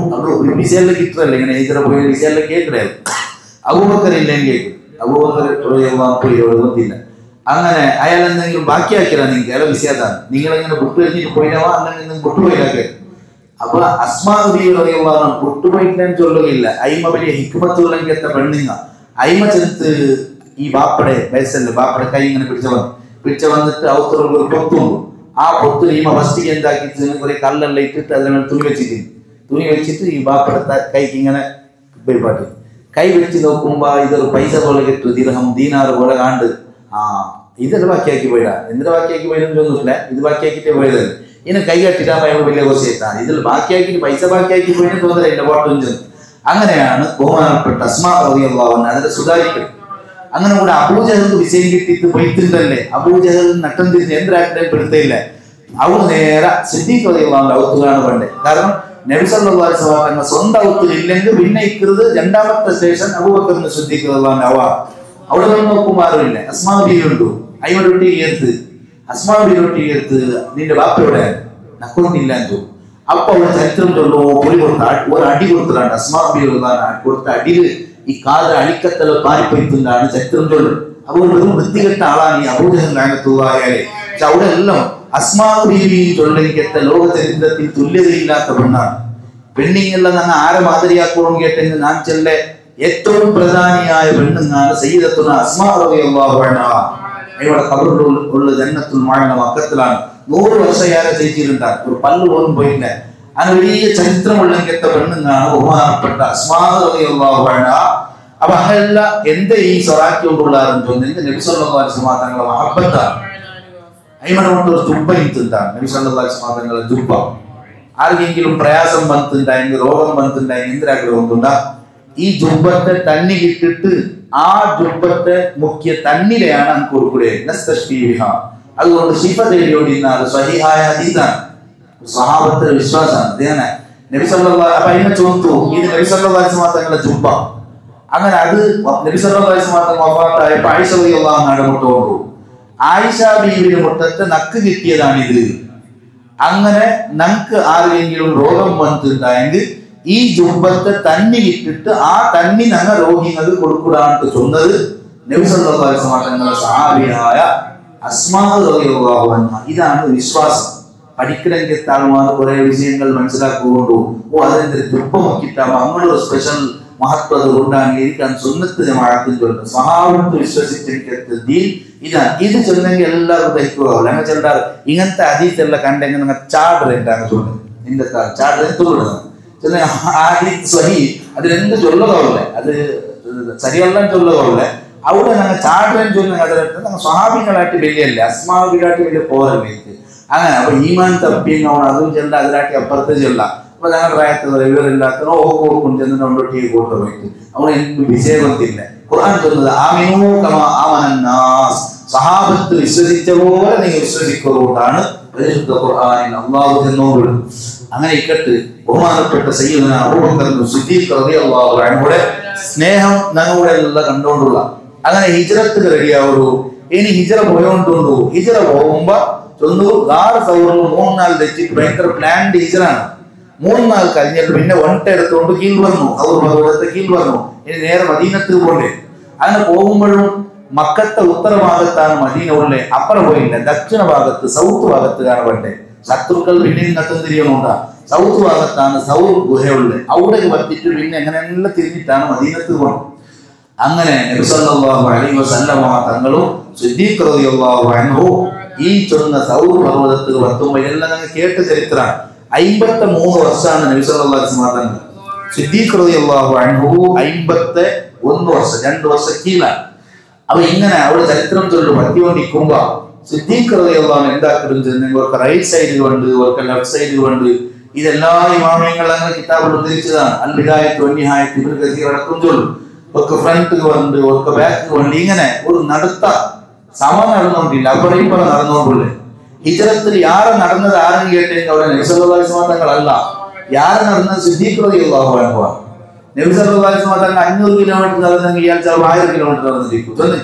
വിസയെല്ലാം കിട്ടല്ലേ, ഇങ്ങനെ ഹിജ്റ പോയ വിസയെല്ലാം കേൾക്കടേ അബൂബക്കർ ഇല്ലെങ്കിൽ കേൾക്കും. അബൂബക്കർ വന്നില്ല. അങ്ങനെ അയാൾ എന്തെങ്കിലും ബാക്കിയാക്കിയാ നിങ്ങൾക്ക് അയാളെ വിഷയതാണ്, നിങ്ങളെങ്ങനെ പൊട്ടു കഴിഞ്ഞിട്ട് പോയിനാവാ അല്ലെങ്കിൽ പൊട്ടുപോയില്ലാക്കെ. അപ്പൊ അസ്മാ റളിയല്ലാഹു അൻഹ പൊട്ടുപോയിട്ടില്ലെന്ന് ചൊല്ലുകയില്ല. അയിമ വലിയ ഹിക്മത്തുള്ളെങ്കിൽ എത്ര പെണ്ണുങ്ങ അയിമ ചെറുത്ത് ഈ ബാപ്പടെ വയസ്സല്ലേ ബാപ്പടെ കൈ ഇങ്ങനെ പിടിച്ച വന്നിട്ട് അവസരം പൊത്തും. ആ പൊത്ത് ഈമ ഫസ്റ്റ് എന്താക്കി കുറെ കല്ലെല്ലാം ഇട്ടിട്ട് അതിനെ തുണി വെച്ചിട്ട് ഈ ബാപ്പടെ കൈക്ക് ഇങ്ങനെ പരിപാടി കൈ വെച്ച് നോക്കുമ്പോ ഇതൊരു പൈസ പോലെ കിട്ടും, ദിർഹം ദീനാറ് പോലെ കാണ്ട്. ആ ഇതൊരു ബാക്കിയാക്കി പോയിടാ, എന്തിനാ ബാക്കിയാക്കി പോയതെന്ന് തോന്നുന്നില്ല, ഇത് ബാക്കിയാക്കിട്ടേ പോയത്. ഇങ്ങനെ കൈ കട്ടിട്ടാ വലിയ കുറച്ചാണ്, ഇതിൽ ബാക്കിയാക്കിട്ട് പൈസ ബാക്കിയാക്കി പോയെന്ന് തോന്നില്ല എന്റെ പാട്ടൊഞ്ചു. അങ്ങനെയാണ് ബഹുമാനപ്പെട്ട അസ്മാ റളിയല്ലാഹു അൻഹ അതിന്റെ സുധാരിക്കും. അങ്ങനെ കൂടെ അബൂജഹൽ വിജയം കിട്ടിയിട്ട് പോയിട്ടുണ്ടല്ലേ, അബൂജഹൽ നട്ടം തിരിഞ്ഞ് എന്തൊരാക്ടേയും പെടുത്തില്ല. അവർ നേരെ സിദ്ദീഖ് റളിയല്ലാഹു അൻഹു ഔത്തുകാണ് വേണ്ടത്. കാരണം നബി സല്ലല്ലാഹു അലൈഹി വസല്ലം തങ്ങൾ സ്വന്തം ഔത്തിൽ ഇല്ലെങ്കിൽ പിന്നെ ഇക്കുന്നത് രണ്ടാമത്തെ സ്റ്റേഷൻ അബൂബക്കറിന് സിദ്ദീഖ് റളിയല്ലാഹു അൻഹു അവിടെ നിന്ന് നോക്കുമാറില്ല. അസ്മാബിയിലുണ്ടു അയ്യോട്ടി ഏർത്ത് അസ്മാബിയിലോട്ടി ഏർത്ത് നിന്റെ ബാപ്പയോടെ നക്കൊണ്ടില്ല എന്ന്. അപ്പൊ അവിടെ ചരിത്രം ചൊല്ലുമോ പൊലി കൊടുത്ത ഒരു അടി കൊടുത്തതാണ് അസ്മാബിയിലുള്ള കൊടുത്ത അടിയിൽ ഈ കാതൽ അടിക്കത്തല പാരിപ്പോയിട്ടാണ് ചരിത്രം ചൊല്ലും. അപ്പോൾ വെറും വൃത്തികെട്ട ആളാണ് ഈ അബൂജഹൽ ലഅനത്തുല്ലാഹിയലൈഹി. പക്ഷെ അവിടെ എല്ലാം അസ്മാ ബീവി ചൊല്ലിക്കത്ത ലോക ചരിത്രത്തിൽ തുല്യതയില്ലാത്ത പെണ്ണാണ്. പെണ്ണിങ്ങെല്ലാം ഞങ്ങൾ ആരെ മാതിരിയാക്കണം കേട്ടെങ്കിൽ ഞാൻ ചെല്ല ഏറ്റവും പ്രധാനിയായ പെണ്ണുങ്ങാണ് സയ്യിദത്തുന അസ്മാ റളിയല്ലാഹു അൻഹ. ഇവിടെ ഖബറിലുള്ള ജന്നത്തുൽ മുഅല്ല മക്കത്തിലാണ്. 100 വർഷം യാത്ര ചെയ്തിട്ടുണ്ടാണ്, ഒരു പല്ല് പോലും പോയില്ല. അങ്ങനെ വലിയ ചരിത്രമുള്ളെങ്കിലത്തെ പെണ്ണുങ്ങാണ് ബഹുമാനപ്പെട്ട അസ്മാ റളിയല്ലാഹു അൻഹ. അപ്പൊ അഹല്ല എന്റെ ഈ സ്വറാക്കി കൊണ്ടുള്ളാരെന്ന് തോന്നുന്നത് നബി സല്ലല്ലാഹു അലൈഹി വസല്ലം തങ്ങളുടെ മഹബ്ബത്താണ്. അയിമനെ കൊണ്ട് ഒരു ജുബ്ബ ഇട്ടുണ്ടാണ് നബി സല്ലല്ലാഹു അലൈഹി വസല്ലം തങ്ങളുടെ ജുബ്ബ. ആർക്കെങ്കിലും പ്രയാസം വന്നിട്ടുണ്ടായെങ്കിൽ രോഗം വന്നിട്ടുണ്ടായെങ്കിൽ എന്തിനാഗ്രഹം കൊണ്ടാ ഈ ജുബ്ബത്തെ തന്നി കിട്ടിട്ട് ആ ജുബ്ബത്തെ മുഖ്യ തന്നിലെയാണ് അങ്ങ് കൊടുക്കുക. അതുകൊണ്ട് ശിഫ തേടിയോടിന്നാൽ സ്വഹീഹായ ഹദീസാണ്, സ്വഹാബത്തിന്റെ വിശ്വാസമാണ്. നബി സല്ലല്ലാഹു അലൈഹി വസല്ലം ഇത് നബി സല്ലല്ലാഹു അലൈഹി വസല്ലം തങ്ങളുടെ ജുബ്ബ. അങ്ങനെ അത് നബി സല്ലല്ലാഹു അലൈഹി വസല്ലം വഫാത്തായപ്പോൾ ആയിഷ റളിയല്ലാഹു അൻഹ മുട്ടോണ്ടു. ആയിഷ ബീവിയുടെ മുട്ടത്തെ നക്ക് കിട്ടിയതാണിത്. അങ്ങനെ നമുക്ക് ആരെങ്കിലും രോഗം വന്നിട്ടുണ്ടായെങ്കിൽ ഈ ജുബ്ബത്തെ തന്നി ഇട്ടിട്ട് ആ തന്നി ഞങ്ങൾ രോഗികൾക്ക് കൊടുക്കൂടാണ്ട് ചൊന്നത് നബി സല്ലല്ലാഹു അലൈഹി വസല്ലം തങ്ങളുടെ സഹാബിയായ അസ്മാ റളിയല്ലാഹു അൻഹ. ഇതാണ് വിശ്വാസം. പഠിക്കണമെങ്കിൽ താഴ്മാർ കുറെ വിഷയങ്ങൾ മനസ്സിലാക്കുകൊണ്ടു അതിന്റെ ജുബ്ബ നോക്കിയിട്ടാകുമ്പോ അങ്ങനൊരു സ്പെഷ്യൽ മഹത്വത കൊണ്ടായിരിക്കാൻ സുന്നത്ത് ജമാഅത്തിന് ചൊല്ലുന്നത്. സഹാബത്ത് വിശ്വസിച്ചിരിക്കത്ത് ദീൻ ഇതാണ്. ഇത് ചൊല്ലെങ്കിൽ എല്ലാവരും ധരിക്കുക. ഞങ്ങൾ ചെല്ലാറ് ഇങ്ങനത്തെ അതീതെല്ല കണ്ടെങ്കിൽ നിങ്ങൾ ചാടുണ്ടാണ് ചൊല്ലുന്നത്. നിന്റെ ചാട് തോന്നുന്നത് സഹി അതിലെന്ത് ചൊല്ലുകയല്ലേ, അത് ശരിയെല്ലാം ചൊല്ലുകയല്ലേ. അവിടെ ഞങ്ങൾ ചാടുകയും ചൊല്ലുന്ന അതിലെടുത്ത് ഞങ്ങൾ സ്വഹാബികളായിട്ട് വലിയല്ലേ, അസ്മാബികളായിട്ട് വലിയ പോരല്ലേ. അങ്ങനെ അപ്പൊ ഈമാൻ തപ്പിങ്ങോണം അതും ചെല്ല അതിലാട്ടി അപ്പുറത്ത് ചെല്ലാം. അപ്പൊ ഞങ്ങൾ പ്രായത്തിൽ ഇവരില്ലാത്തോ ഓർക്കും ചെന്ന് കൊണ്ടൊട്ടി കൂട്ടർ പോയിട്ട് അവിടെ എനിക്ക് വിജയവത്തില്ല. ഖുർആൻ ചൊല്ലുന്നത് ആമിനൂ കമാ ആമനന്നാസ്, സഹാബത്ത് വിശ്വസിച്ച പോലെ നിങ്ങൾ വിശ്വസിക്കുന്നതുകൊണ്ടാണ് പരിശുദ്ധ ഖുർആനിൽ അല്ലാഹു ചെന്നോട്. അങ്ങനെ ഇക്കട്ട് ബഹുമാനപ്പെട്ട സയ്യിദുനാ അബൂബക്കർ സിദ്ദീഖ് റളിയല്ലാഹു അൻഹുയുടെ സ്നേഹം ഞങ്ങളുടെ എല്ലാം കണ്ടുകൊണ്ടുള്ള അങ്ങനെ ഹിജ്റത്ത് റെഡിയാവുള്ളൂ. ഇനി ഹിജ്റ പോയോണ്ടുണ്ടു. ഹിജ്റ പോകുമ്പോ ചൊന്നു 6 സൗറും 3-4 തെച്ചിട്ട് ഭയങ്കര പ്ലാൻഡ് ഹിജ്റാണ്. 3-4 കഴിഞ്ഞിട്ട് പിന്നെ ഒൻട്ട എടുത്തുകൊണ്ട് കീഴ് വന്നു. അവർ കീഴ് വന്നു. ഇനി നേരെ മദീനത്തിൽ പോണ്ടേ. അങ്ങനെ പോകുമ്പോഴും മക്കത്തെ ഉത്തരഭാഗത്താണ് മദീന ഉള്ളേ, അപ്പുറം പോയില്ല. ദക്ഷിണ ഭാഗത്ത് സൗത്ത് ഭാഗത്ത് കാണപ്പെട്ടെ ശത്രുക്കൾ പിന്നെയും നട്ടം തിരിയണുണ്ടാ. സൗത്ത് ഭാഗത്താണ് സൗർ ഗുഹയുള്ളത്. അവിടെ വത്തിട്ട് പിന്നെ എങ്ങനെയെല്ലാം തിരിഞ്ഞിട്ടാണ് മദീനത്ത് പോകണം. അങ്ങനെ നബി സല്ലല്ലാഹു അലൈഹി വസല്ലമ തങ്ങളും സിദ്ദീഖ് റളിയല്ലാഹു അൻഹു ഈ ചൊന്ന സൗർ പർവ്വതത്തിൽ വത്തുമ്പോൾ എല്ലാം ഞങ്ങൾ കേട്ട ചരിത്രമാണ്. 53 വർഷമാണ് നബി സല്ലല്ലാഹു അലൈഹി വസല്ലമ തങ്ങൾ. സിദ്ദീഖ് റളിയല്ലാഹു അൻഹു 51 വർഷം, 2 വർഷം കീഴാണ്. അപ്പൊ ഇങ്ങനെ അവിടെ ചരിത്രം ചൊല്ലു പറ്റിക്കൊണ്ടിരിക്കുമ്പോ സിദ്ദീഖ് റളിയല്ലാഹു അൻഹു എന്താക്കിടും, ഇവർക്ക് റൈറ്റ് സൈഡിൽ ഉണ്ട്, ഇവർക്ക് ലെഫ്റ്റ് സൈഡിൽ ഉണ്ട്. ഇതെല്ലാ ഇമാമിയങ്ങളും കിതാബിൽ ഉദ്ധരിച്ചതാണ്. അൽ ബിദായത്ത് വന്നിഹായത്ത് ഇബ്നു കസീർ അടക്കം ചൊല്ലും. ഒക്കെ ഫ്രണ്ട് ഉണ്ട്, ഒക്കെ ബാക്ക് ഉണ്ട്. ഇങ്ങനെ ഒരു നടത്ത സമ നടന്നുകൊണ്ടില്ല, അവിടെ ഇപ്പറ നടന്നുകൊണ്ടില്ല. ഹിജ്റത്തിൽ യാറ് നടന്നത് ആരെന്ന് കേട്ടെങ്കിൽ അവിടെ നബി സല്ലല്ലാഹു അലൈഹി വസല്ലം തങ്ങളല്ല, യാറ് നടന്നത് സിദ്ദീഖ് റളിയല്ലാഹു അൻഹു. നബി സല്ലല്ലാഹു അലൈഹി വസല്ലം തങ്ങൾ 500 കിലോമീറ്റർ നടന്നെങ്കിൽ ഇയാൾ ചിലപ്പോൾ 1000 കിലോമീറ്റർ നടന്നിരിക്കും.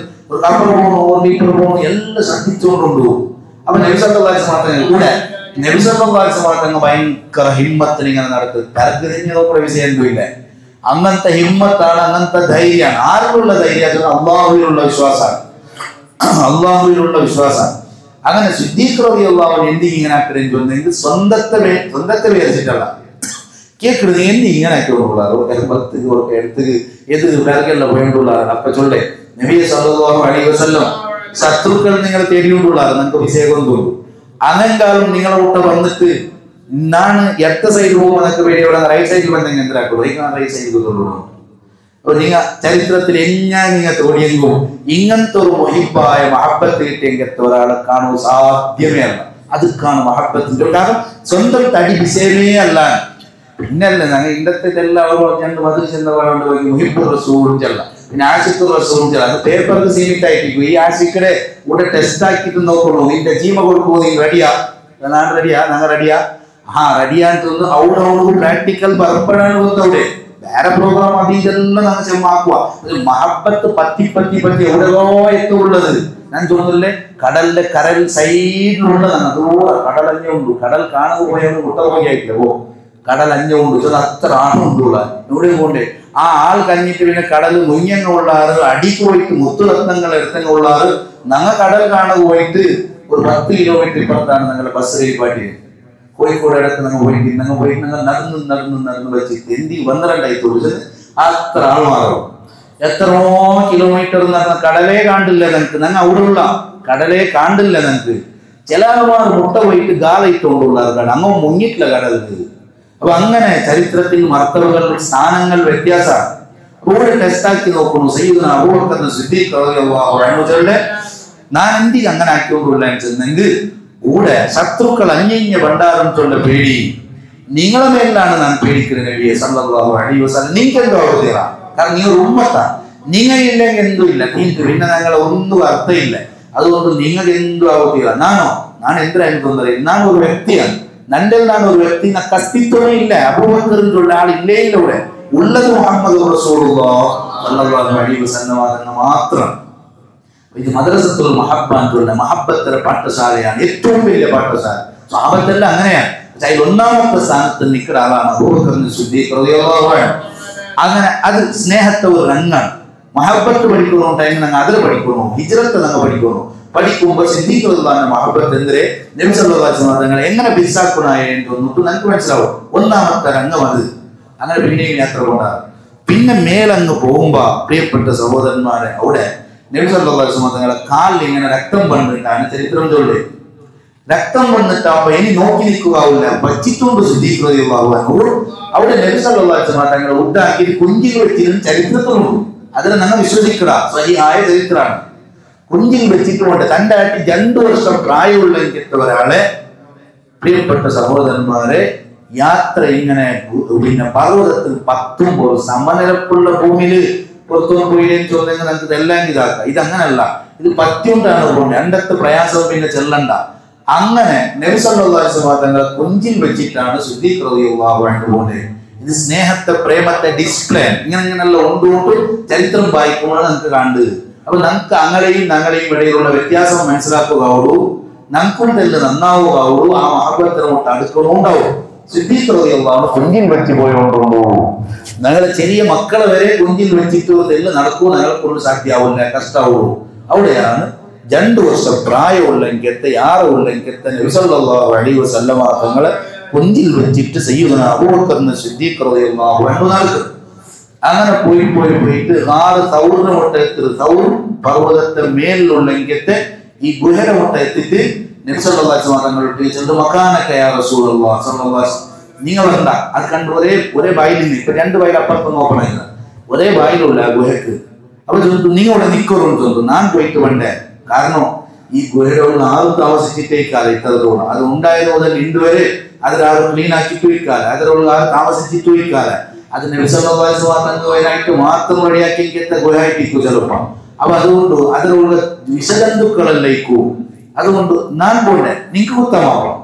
ഒരു കപ്പൽ പോകണോ, ഒരു മീറ്റർ പോകണോ എല്ലാം ശ്രദ്ധിച്ചുകൊണ്ടുണ്ടു. അപ്പൊ നബി സല്ലല്ലാഹു അലൈഹി വസല്ലം തങ്ങൾ കൂടെ നബി സല്ലല്ലാഹു അലൈഹി വസല്ലം തങ്ങൾ ഭയങ്കര ഹിമ്മത്തിൽ ഇങ്ങനെ നടക്കും. കരക്ക് തിരിഞ്ഞതൊക്കെ വിഷയം ഇല്ല. അങ്ങനത്തെ ഹിമ്മത്താണ്, അങ്ങനത്തെ ധൈര്യമാണ്. ആരിലുള്ള ധൈര്യം? അള്ളാഹുവിലുള്ള വിശ്വാസമാണ്, അള്ളാഹുവിലുള്ള വിശ്വാസമാണ്. അങ്ങനെ സിദ്ദീഖ് റളിയല്ലാഹു അൻഹു എന്ത് ഇങ്ങനെ ആക്കണെന്ന് ചോദിച്ചെങ്കിൽ സ്വന്തത്തെ വിചാരിച്ചിട്ടല്ല കേൾക്കുന്നത്. എന്ത് ഇങ്ങനെ ആക്കിക്കൊണ്ടുള്ളാറ് എടുത്ത് ഏത് വിറകെല്ലാം പോയിട്ടുള്ളാറ്. അപ്പൊ ചൊല്ലേ നബി സല്ലല്ലാഹു അലൈഹി വസല്ലം ശത്രുക്കൾ നിങ്ങൾ തേടിക്കൊണ്ടുള്ളാറ്, നിങ്ങൾക്ക് വിഷയം തോന്നും. അങ്ങനെക്കാളും നിങ്ങളെ കൂട്ട വന്നിട്ട് ನಾನು ಎತ್ತ ಸೈಡ್ ಹೋಗೋದಕ್ಕೆ ಬೇಡ, റൈറ്റ് സൈഡിൽ വന്നെങ്കിൽ എന്തിനാക്കുള്ളൂ, ഇങ്ങനെ റൈറ്റ് സൈഡിൽ തോന്നുള്ളൂ. അപ്പൊ നിങ്ങൾ ചരിത്രത്തിൽ എങ്ങനെ നിങ്ങൾ തോടിയെങ്കും ഇങ്ങനത്തെ ഒരു മൊഹിബായ മഹബത്ത് കിട്ടിയെങ്കിൽ ഒരാളെ കാണുക സാധ്യമേ അല്ല. അതുക്കാണ് മഹബത്തിന്റെ കാരണം. സ്വന്തം തടി വിഷയമേ അല്ല. പിന്നല്ല ഞങ്ങൾ ഇന്നത്തെ എല്ലാവരും രണ്ട് മതിൽ ചെന്നവരുണ്ട് മുഹിബ് റസൂലും ചെല്ല, പിന്നെ ആഷിഖ് റസൂലും ചെല്ല. അത് പേപ്പർക്ക് സീമിറ്റായിരിക്കും. ഈ ആഷിഖിടെ കൂടെ ടെസ്റ്റ് ആക്കിയിട്ട് നോക്കുള്ളൂ. നിന്റെ ജീമ കൊടുക്കുമോ, നീ റെഡിയാ, ഞാൻ റെഡിയാ, ഞങ്ങൾ റെഡിയാ, റെഡിയാന്ന് തോന്നുന്നു. അവിടെ പ്രാക്ടിക്കൽ പറപ്പെടാണ് അവിടെ വേറെ പ്രോഗ്രാം അത് ഇതെല്ലാം ഞങ്ങൾ ചെമ്മാക്കുക. മഹബത്ത് പറ്റി എവിടെയോ എത്തുള്ളത് ഞാൻ തോന്നുന്നില്ലേ. കടലിന്റെ കരൽ സൈഡിലുള്ളതാണ്. അതുപോലെ കടൽ അഞ്ഞ ഉണ്ട്. കടൽ കാണുക പോയാൽ മുട്ട പോയായിട്ടില്ല. ഓ കടൽ അഞ്ഞ ഉണ്ട്, അത് അത്ര ആണുണ്ടുള്ള എവിടെയും കൊണ്ടേ ആ ആൾ കഴിഞ്ഞിട്ട് പിന്നെ കടൽ മുഞ്ഞങ്ങ ഉള്ളാറ്, അടിക്ക് പോയിട്ട് മുത്തുരത്നങ്ങൾ എടുത്തങ്ങ ഉള്ളാറ്. ഞങ്ങൾ കടൽ കാണുക പോയിട്ട് ഒരു 10 കിലോമീറ്റർ ഇപ്പുറത്താണ് ഞങ്ങളുടെ ബസ് റെയിൽപാട്ടി. കോഴിക്കോട് ഇടക്ക് ഞങ്ങൾ പോയിട്ട് ഞങ്ങൾ നടന്ന് വെച്ചിട്ട് എന്തി 12 തോടിച്ചത് അത്ര ആൾമാറും. എത്രയോ കിലോമീറ്റർ നടന്ന കടലേ കാണ്ടില്ല ഞങ്ങൾക്ക്. ഞങ്ങൾ അവിടെയുള്ള കടലേ കാണ്ടില്ല ഞങ്ങൾക്ക്. ചില ആൾമാർ മുട്ട പോയിട്ട് ഗാലയിട്ടുകൊണ്ടുള്ളാറ്. അങ്ങ് മുങ്ങിട്ടില്ല കടലിൽ. അപ്പൊ അങ്ങനെ ചരിത്രത്തിൽ മർത്തബകൾ സ്ഥാനങ്ങൾ വ്യത്യാസമാണ്. കൂടെ ടെസ്റ്റാക്കി നോക്കുന്നു. സയ്യിദുനാ അബൂബക്കർ സിദ്ദീഖ് റളിയല്ലാഹു അൻഹുവിന്റെ ഞാൻ എന്തിക്ക് അങ്ങനെ ആക്കിക്കൊണ്ടുള്ള ചെന്നെങ്കിൽ കൂടെ ശത്രുക്കൾ അഞ്ഞിഞ്ഞ ഭണ്ഡാരം ചൊല്ല പേടി നിങ്ങളെ മേലാണ് ഞാൻ പേടിക്കുന്നത്. നബിയെ സല്ലല്ലാഹു അലൈഹി വസല്ലം നിങ്ങൾക്ക് എന്തോ ആവുക, കാരണം നീ ഒരു ഉമ്മത്താ. നിങ്ങൾ ഇല്ലെങ്കിൽ എന്തും ഇല്ല, നിങ്ങൾക്ക് പിന്നെ ഞങ്ങളെ ഒന്നും അർത്ഥമില്ല. അതുകൊണ്ട് നിങ്ങൾക്ക് എന്തും ആവുക. ഞാൻ എന്തിനാണ് തോന്നുന്നത്, ഞാൻ ഒരു വ്യക്തിയാണ്. നന്റെ ഒരു വ്യക്തി അസ്തിത്വമേ ഇല്ല. അബൂബക്കറിനുള്ള ആളില്ലേ ഇവിടെ ഉള്ളത് മുഹമ്മദ് റസൂലുള്ളാഹി സ്വല്ലല്ലാഹു അലൈഹി വസല്ലം മാത്രം. ഇത് മദ്രസത്തുൽ മഹബ്ബ എന്നുള്ള മഹബ്ബത്തിന്റെ പാഠശാലയാണ്, ഏറ്റവും വലിയ പാഠശാല. സ്വഹാബത്തെല്ലാം അങ്ങനെയാണ്. പക്ഷെ അതിൽ ഒന്നാമത്തെ സ്ഥാനത്ത് നിൽക്കുന്ന ആളാണ് അബൂബക്കർ സിദ്ദീഖ് റളിയല്ലാഹു അൻഹു. അങ്ങനെ അത് സ്നേഹത്തെ ഒരു രംഗാണ്. മഹബത്ത് പഠിക്കണോ ടൈം ഞങ്ങൾ അതിൽ പഠിക്കണോ, ഹിജ്റത്ത് ഞങ്ങൾ പഠിക്കണോ. പഠിക്കുമ്പോൾ സിദ്ദീഖ് റളിയല്ലാഹു അൻഹു മഹബത്ത് എന്തിരെ നബി സല്ലല്ലാഹു അലൈഹി വസല്ലം തങ്ങളെ എങ്ങനെ ബിസാക്കുണായ എന്ന് നമുക്ക് മനസ്സിലാവും. ഒന്നാമത്തെ രംഗം അത്. അങ്ങനെ പിന്നെയും യാത്ര കൊണ്ടാണ്. പിന്നെ മേലങ്ങ് പോകുമ്പോ പ്രിയപ്പെട്ട സഹോദരന്മാരെ, അവിടെ നബി സല്ലല്ലാഹു അലൈഹി വസല്ലം തങ്ങളെ കാലിൽ ഇങ്ങനെ രക്തം വന്നിട്ടാണ് ചരിത്രം ചൊല്ലി. രക്തം വന്നിട്ടാകുമ്പോ ഇനി നോക്കി നിൽക്കുകയാവില്ല, പച്ചിട്ടുണ്ട് സിദ്ദീഖ് റളിയല്ലാഹു അൻഹു. അവിടെ നബി സല്ലല്ലാഹു അലൈഹി വസല്ലം തങ്ങളെ ഉണ്ടാക്കി കുഞ്ചിൽ വെച്ചിരുന്ന ചരിത്രത്തിലുണ്ട്. അതിനെ ഞങ്ങൾ വിശ്വസിക്കുക, സ്വഹിയായ ചരിത്രമാണ്. കുഞ്ചിൽ വെച്ചിട്ടുമുണ്ട്. തൻ്റെ ആയിട്ട് 2 വർഷം പ്രായമുള്ള ഒരാളെ പ്രിയപ്പെട്ട സഹോദരന്മാരെ യാത്ര ഇങ്ങനെ പിന്നെ പർവ്വതത്തിൽ പത്തുമ്പോൾ സമനിരപ്പുള്ള ഭൂമിയില് പുറത്തൊന്നും പോയില്ലേന്ന് ചോദിച്ചെങ്കിൽ നമുക്ക് ഇതെല്ലാം ഇതാക്കാം. ഇതങ്ങനല്ല, ഇത് പറ്റിക്കൊണ്ടാണ് പോകുന്നത്. രണ്ടത്തെ പ്രയാസവും പിന്നെ ചെല്ലണ്ട. അങ്ങനെ നബി സല്ലല്ലാഹു അലൈഹി വസല്ലം തങ്ങളെ കുഞ്ചിൽ വെച്ചിട്ടാണ് സിദ്ദീഖ് റളിയല്ലാഹു അൻഹു പോകുന്നത്. ഇത് സ്നേഹത്തെ പ്രേമത്തെ ഡിസ്പ്ലേ ഇങ്ങനെല്ലാം ഉണ്ടുകൊണ്ട് ചരിത്രം വായിക്കുമ്പോൾ നമുക്ക് കണ്ടത്. അപ്പൊ നമുക്ക് ഞങ്ങളെയും ഇടയിലുള്ള വ്യത്യാസം മനസ്സിലാക്കുകയുള്ളൂ. നമുക്കും തന്നെ നന്നാവുകയുള്ളൂ. ആ മഹബത്തിനോട്ട് അടുക്കണമുണ്ടാവും. സിദ്ദീഖ് റളിയല്ലാഹു അൻഹു കുഞ്ചിൽ വെച്ച് പോയോണ്ടുണ്ടോ. ഞങ്ങളെ ചെറിയ മക്കളെ വരെ കുഞ്ചിൽ വെച്ചിട്ട് എല്ലാം നടക്കൂ, ഞങ്ങളെ കൊണ്ട് സാധ്യമാവില്ല, കഷ്ടാവുള്ളൂ. അവിടെയാണ് 2 വർഷം പ്രായമുള്ള എനിക്കത്തെ നബി സല്ലല്ലാഹു അലൈഹി വസല്ലം തങ്ങളെ കുഞ്ചിൽ വെച്ചിട്ട് സയ്യിദുനാ അബൂബക്കർ സിദ്ദീഖ് റളിയല്ലാഹു അൻഹു നടക്കും. അങ്ങനെ പോയിട്ട് 6 സൗറിന് മുട്ടയെത്തി സൗർ പർവ്വതത്തെ മേലിലുള്ള എനിക്കത്തെ ഈ ഗുഹര മുട്ട എത്തിയിട്ട് നബി സല്ലല്ലാഹു അലൈഹി വസല്ലം തങ്ങളോട് ചോദിച്ചു, മക്കാനക യാ റസൂലല്ലാഹ് സല്ലല്ലാഹു അലൈഹി വസല്ലം, നിങ്ങളെന്താ അത് കണ്ട് ഒരേ ബായിൽ നിന്ന് ഇപ്പൊ 2 ബായിൽ അപ്പുറത്ത് നോക്കണില്ല, ഒരേ ബായിലുള്ള ആ ഗുഹക്ക്. അപ്പൊ ചോദിച്ചു, നിങ്ങളിവിടെ നിൽക്കറുണ്ട് ചോദിച്ചു. ഞാൻ പോയിട്ട് വേണ്ടേ, കാരണം ഈ ഗുഹയുടെ ആരും താമസിച്ചിട്ടേക്കാല ഇത്തരത്തോളം അത് ഉണ്ടായത് മുതൽ ഇന്നുവരെ അതിലാരും ക്ലീൻ ആക്കിയിട്ട് വയ്ക്കാല, അതിലുള്ള ആരും താമസിച്ചിട്ട് വയ്ക്കാല. അത് നബി സല്ലല്ലാഹു അലൈഹി വസല്ലം ഗുഹയായിട്ട് മാത്രം വഴിയാക്കിയിട്ട് ഗുഹയായിട്ടിരിക്കും ചിലപ്പം. അപ്പൊ അതുകൊണ്ട് അതിലുള്ള വിഷജന്തുക്കളല്ലേക്കൂ. അതുകൊണ്ട് ഞാൻ പോണ്ടേ, നിങ്ങൾക്ക് ഉത്തമാവാം.